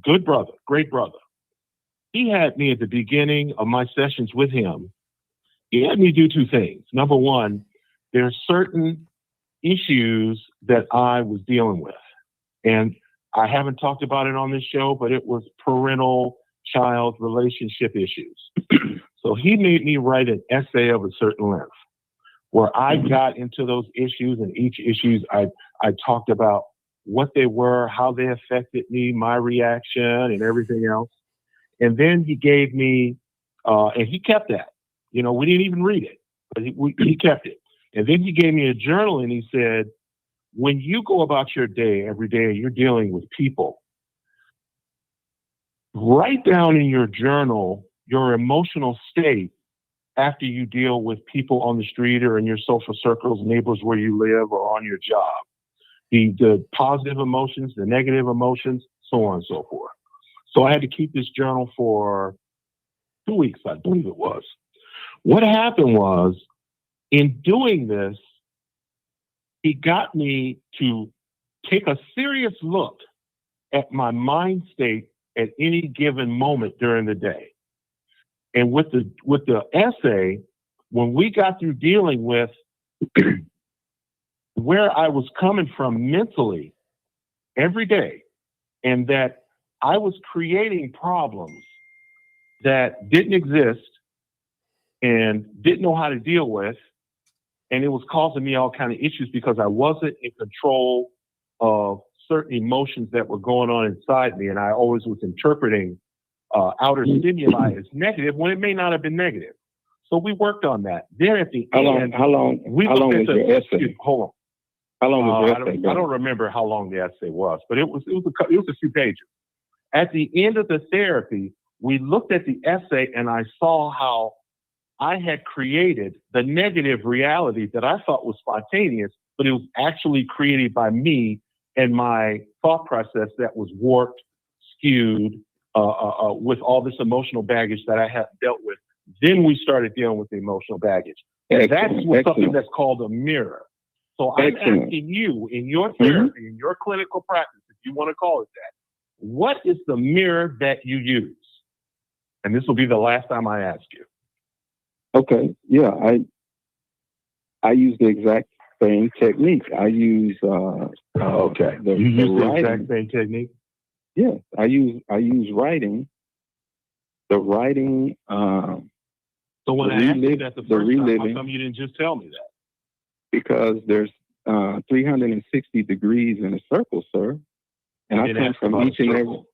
good brother, great brother. He had me at the beginning of my sessions with him. He had me do two things. Number one, there are certain issues that I was dealing with. And I haven't talked about it on this show, but it was parental-child relationship issues. So he made me write an essay of a certain length where I got into those issues, and each issues I talked about what they were, how they affected me, my reaction, and everything else. And then he gave me, and he kept that. We didn't even read it, but he kept it. And then he gave me a journal, and he said, when you go about your day every day, you're dealing with people, write down in your journal your emotional state after you deal with people on the street or in your social circles, neighbors where you live or on your job. The positive emotions, the negative emotions, so on and so forth. So I had to keep this journal for 2 weeks, I believe it was. What happened was, in doing this, he got me to take a serious look at my mind state at any given moment during the day. And with the essay, when we got through dealing with where I was coming from mentally every day, and that I was creating problems that didn't exist and didn't know how to deal with, and it was causing me all kind of issues because I wasn't in control of certain emotions that were going on inside me, and I always was interpreting outer stimuli as negative when it may not have been negative. So we worked on that. There at the end, How long was your essay? Hold on. How long was your essay? I don't remember how long the essay was, but it was a few pages. At the end of the therapy, we looked at the essay, and I saw how I had created the negative reality that I thought was spontaneous, but it was actually created by me and my thought process that was warped, skewed, with all this emotional baggage that I had dealt with. Then we started dealing with the emotional baggage. And that's something that's called a mirror. So I'm asking you, in your therapy, in your clinical practice, if you want to call it that, what is the mirror that you use? And this will be the last time I ask you. Okay, yeah, I use the exact same technique. I use Okay. You use the exact same technique? Yeah, I use writing. The writing. So when I asked you that the first time, how come you didn't just tell me that? Because there's 360 degrees in a circle, sir. And I come from each and every.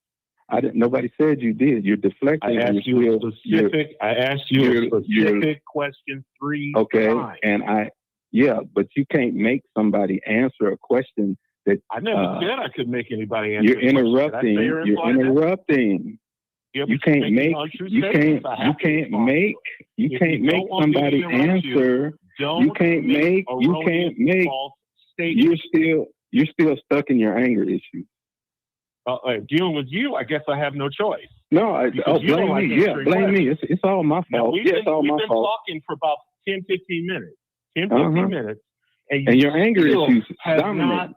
Nobody said you did. You're deflecting. I asked you a specific question 3 times. And but you can't make somebody answer a question that I never said I could make anybody answer. You're interrupting. You're interrupting. You can't make somebody answer. You can't make. You're still stuck in your anger issue. Dealing with you, I guess I have no choice. No, blame me. Yeah, blame me. It's all my fault. It's all my fault. We've been talking for about 10, 15 minutes. 10, 15 minutes. And your anger issues dominate.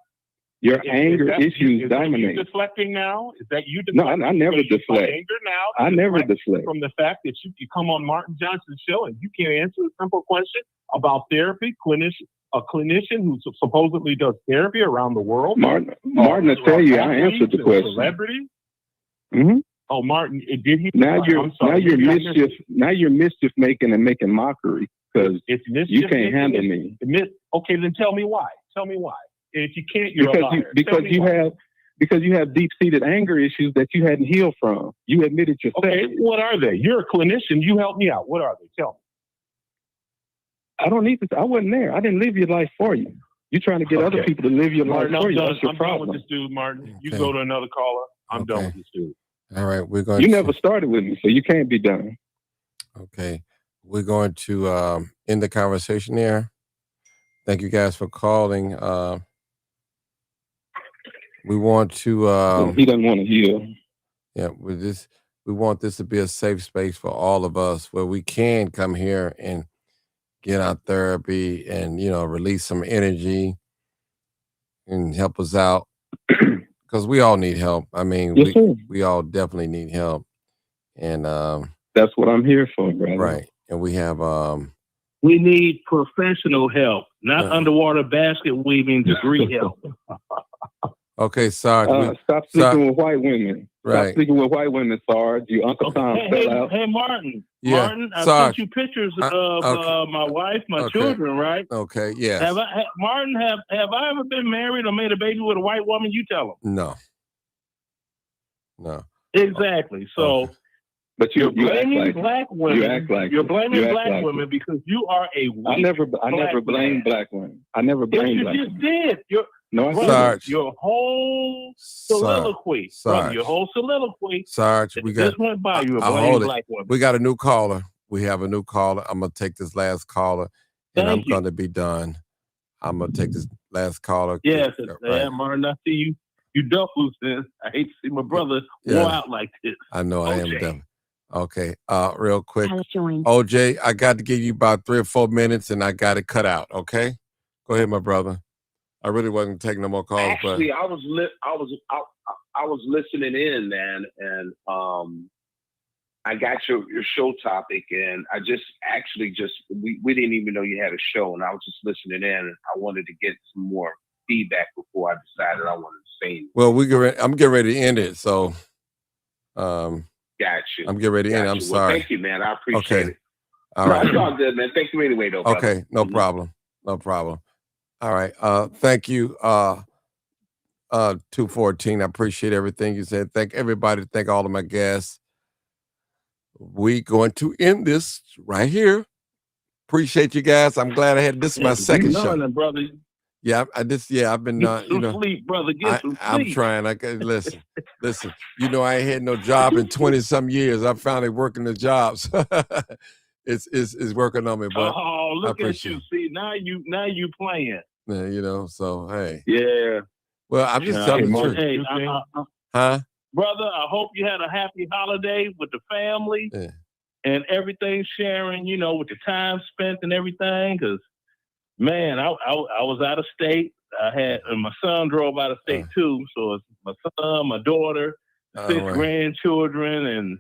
Your anger issues dominate. Are you deflecting now? Is that you deflecting? No, I never deflect. Anger now? I never deflect. From the fact that you come on Martin Johnson's show and you can't answer a simple question about therapy, a clinician who supposedly does therapy around the world. Martin will tell you I answered the question. Celebrity? Mm-hmm. Oh, Martin, did he? Now you're mischief making and making mockery because you can't handle me. Okay, then tell me why. Tell me why. If you can't, you're a liar. Because you have deep-seated anger issues that you hadn't healed from. You admitted yourself. Okay, what are they? You're a clinician. You help me out. What are they? Tell me. I don't need to. I wasn't there. I didn't live your life for you. You're trying to get other people to live your life for you. That's your problem. I'm done with this dude, Martin. You go to another caller. I'm done with this dude. All right, we're going. You never started with me, so you can't be done. Okay, we're going to end the conversation there. Thank you guys for calling. We want to. He doesn't want to heal. Yeah, we want this to be a safe space for all of us where we can come here and get our therapy and release some energy and help us out because we all need help. I mean, we all definitely need help, and that's what I'm here for, brother. Right, and we have we need professional help, not underwater basket weaving degree help. Okay, Sarge. Stop sleeping with white women. Right. Stop sleeping with white women, Sarge. You Uncle Tom fell out. Hey, Martin. Yeah. Martin, I Sarge. sent you pictures of my wife, my children, right? Okay, yes. Martin, have I ever been married or made a baby with a white woman? You tell them. No. Exactly. So, but you're blaming like black women. You act like you're blaming black like women because you are a weak I never blamed black women. I never blamed black women. You just did. Sarge. Your whole soliloquy. Sarge. Your whole soliloquy. Sarge, we got. Just went by you. Blaming black women. We got a new caller. We have a new caller. I'm gonna take this last caller, and I'm gonna be done. I'm gonna take this last caller. Yes, Martin. I see you. You duck loose. Then I hate to see my brother go out like this. I know. I am done. Okay. Real quick. Joined. OJ, I got to give you about 3 or 4 minutes, and I got it cut out. Okay. Go ahead, my brother. I really wasn't taking no more calls. Actually, I was listening in, man, and I got your show topic, and I we didn't even know you had a show, and I was just listening in, and I wanted to get some more feedback before I decided I wanted to say anything. Well, I'm getting ready to end it, so got you. I'm getting ready to end it. I'm sorry. Thank you, man. I appreciate it. All right. It's all good, man. Thank you anyway, though. Okay, no problem. No problem. All right. Thank you. 214. I appreciate everything you said. Thank everybody. Thank all of my guests. We going to end this right here. Appreciate you guys. I'm glad I had this is my second show. Brother. Yeah, I've been Get some sleep, brother. Get some sleep. I'm trying. Listen. I ain't had no job in 20-some years. I'm finally working the jobs. it's working on me, but oh, look at you. See, now you playing. Yeah, so hey. Yeah. Well, I'm just telling the truth. Hey, huh? Brother, I hope you had a happy holiday with the family and everything, sharing, with the time spent and everything. Because, man, I was out of state. And my son drove out of state too. So it's my son, my daughter, 6 grandchildren, and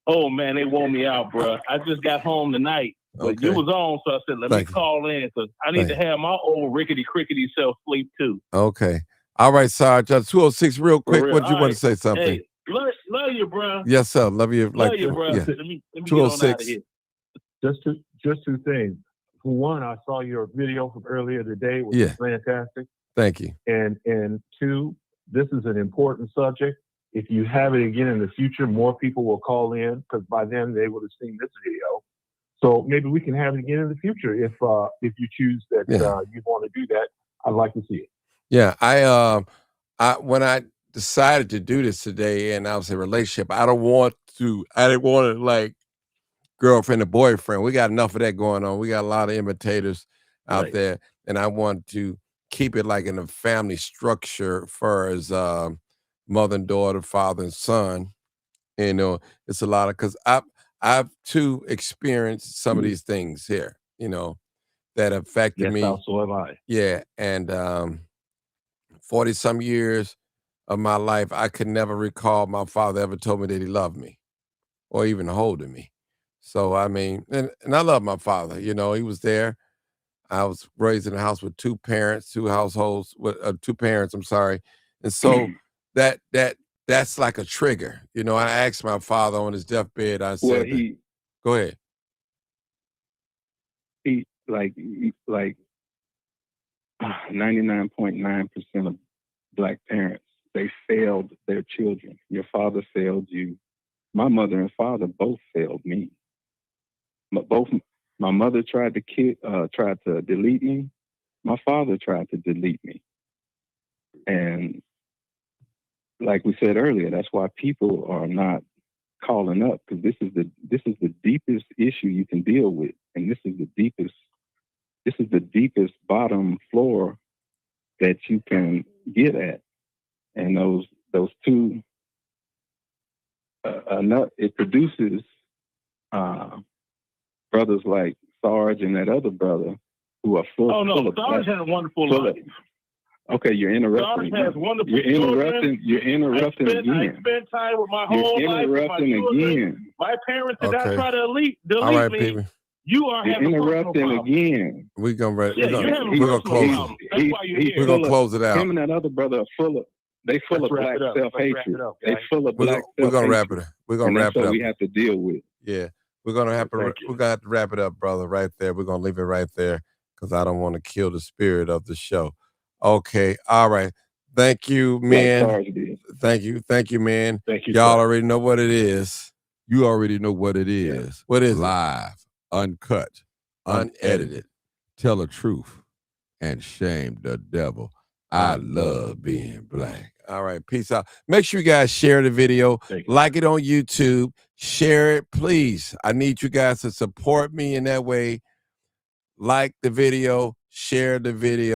oh man, they wore me out, bro. I just got home tonight, but you was on, so I said, let me call in because I need to have my old rickety crickety self sleep too. Okay. All right, Sarge. 206, real quick. What you want to say something? Hey, love you, bro. Yes, sir. Love you. Love you, bro. Yeah. Let me 206. get on out of here. Just two things. For one, I saw your video from earlier today, which was fantastic. Thank you. And two, this is an important subject. If you have it again in the future, more people will call in because by then they would have seen this video. So maybe we can have it again in the future if you choose that you want to do that. I'd like to see it. Yeah, I when I decided to do this today, and I was in a relationship, I didn't want to like girlfriend and boyfriend. We got enough of that going on. We got a lot of imitators out there, and I want to keep it like in a family structure, far as mother and daughter, father and son. It's a lot of because I've too experienced some of these things here. That affected me. So have I. Yeah, and 40-some years of my life, I could never recall my father ever told me that he loved me or even holding me. So, I mean, and I love my father. He was there. I was raised in a house with two households with 2 parents, I'm sorry. And so that's like a trigger. I asked my father on his deathbed, I said, go ahead. He like 99.9% of Black parents, they failed their children. Your father failed you. My mother and father both failed me. My mother tried to delete me. My father tried to delete me. And like we said earlier, that's why people are not calling up, because this is the deepest issue you can deal with, and this is the deepest bottom floor that you can get at. And those two, it produces brothers like Sarge and that other brother who are full. Oh no, Sarge had a wonderful life. Okay, you're interrupting. Sarge has wonderful children. You're interrupting again. I spent time with my whole life. You're interrupting again. My parents did not try to delete All right, me. People. You are having interrupting again. We're gonna close. That's why you're here. We're gonna close it out. Him and that other brother are full of black self-hatred. They full of black self-hatred. We're gonna wrap it up. We're gonna wrap it up. We have to deal with. Yeah, we're gonna have to wrap it up, brother. Right there. We're gonna leave it right there because I don't want to kill the spirit of the show. Okay. All right. Thank you, man. Thank you, man. Thank you. Y'all already know what it is. You already know what it is. Yeah. What is live, uncut, unedited. Tell the truth and shame the devil. I love being Black. All right, peace out. Make sure you guys share the video, like it on YouTube, share it, please. I need you guys to support me in that way. Like the video, share the video.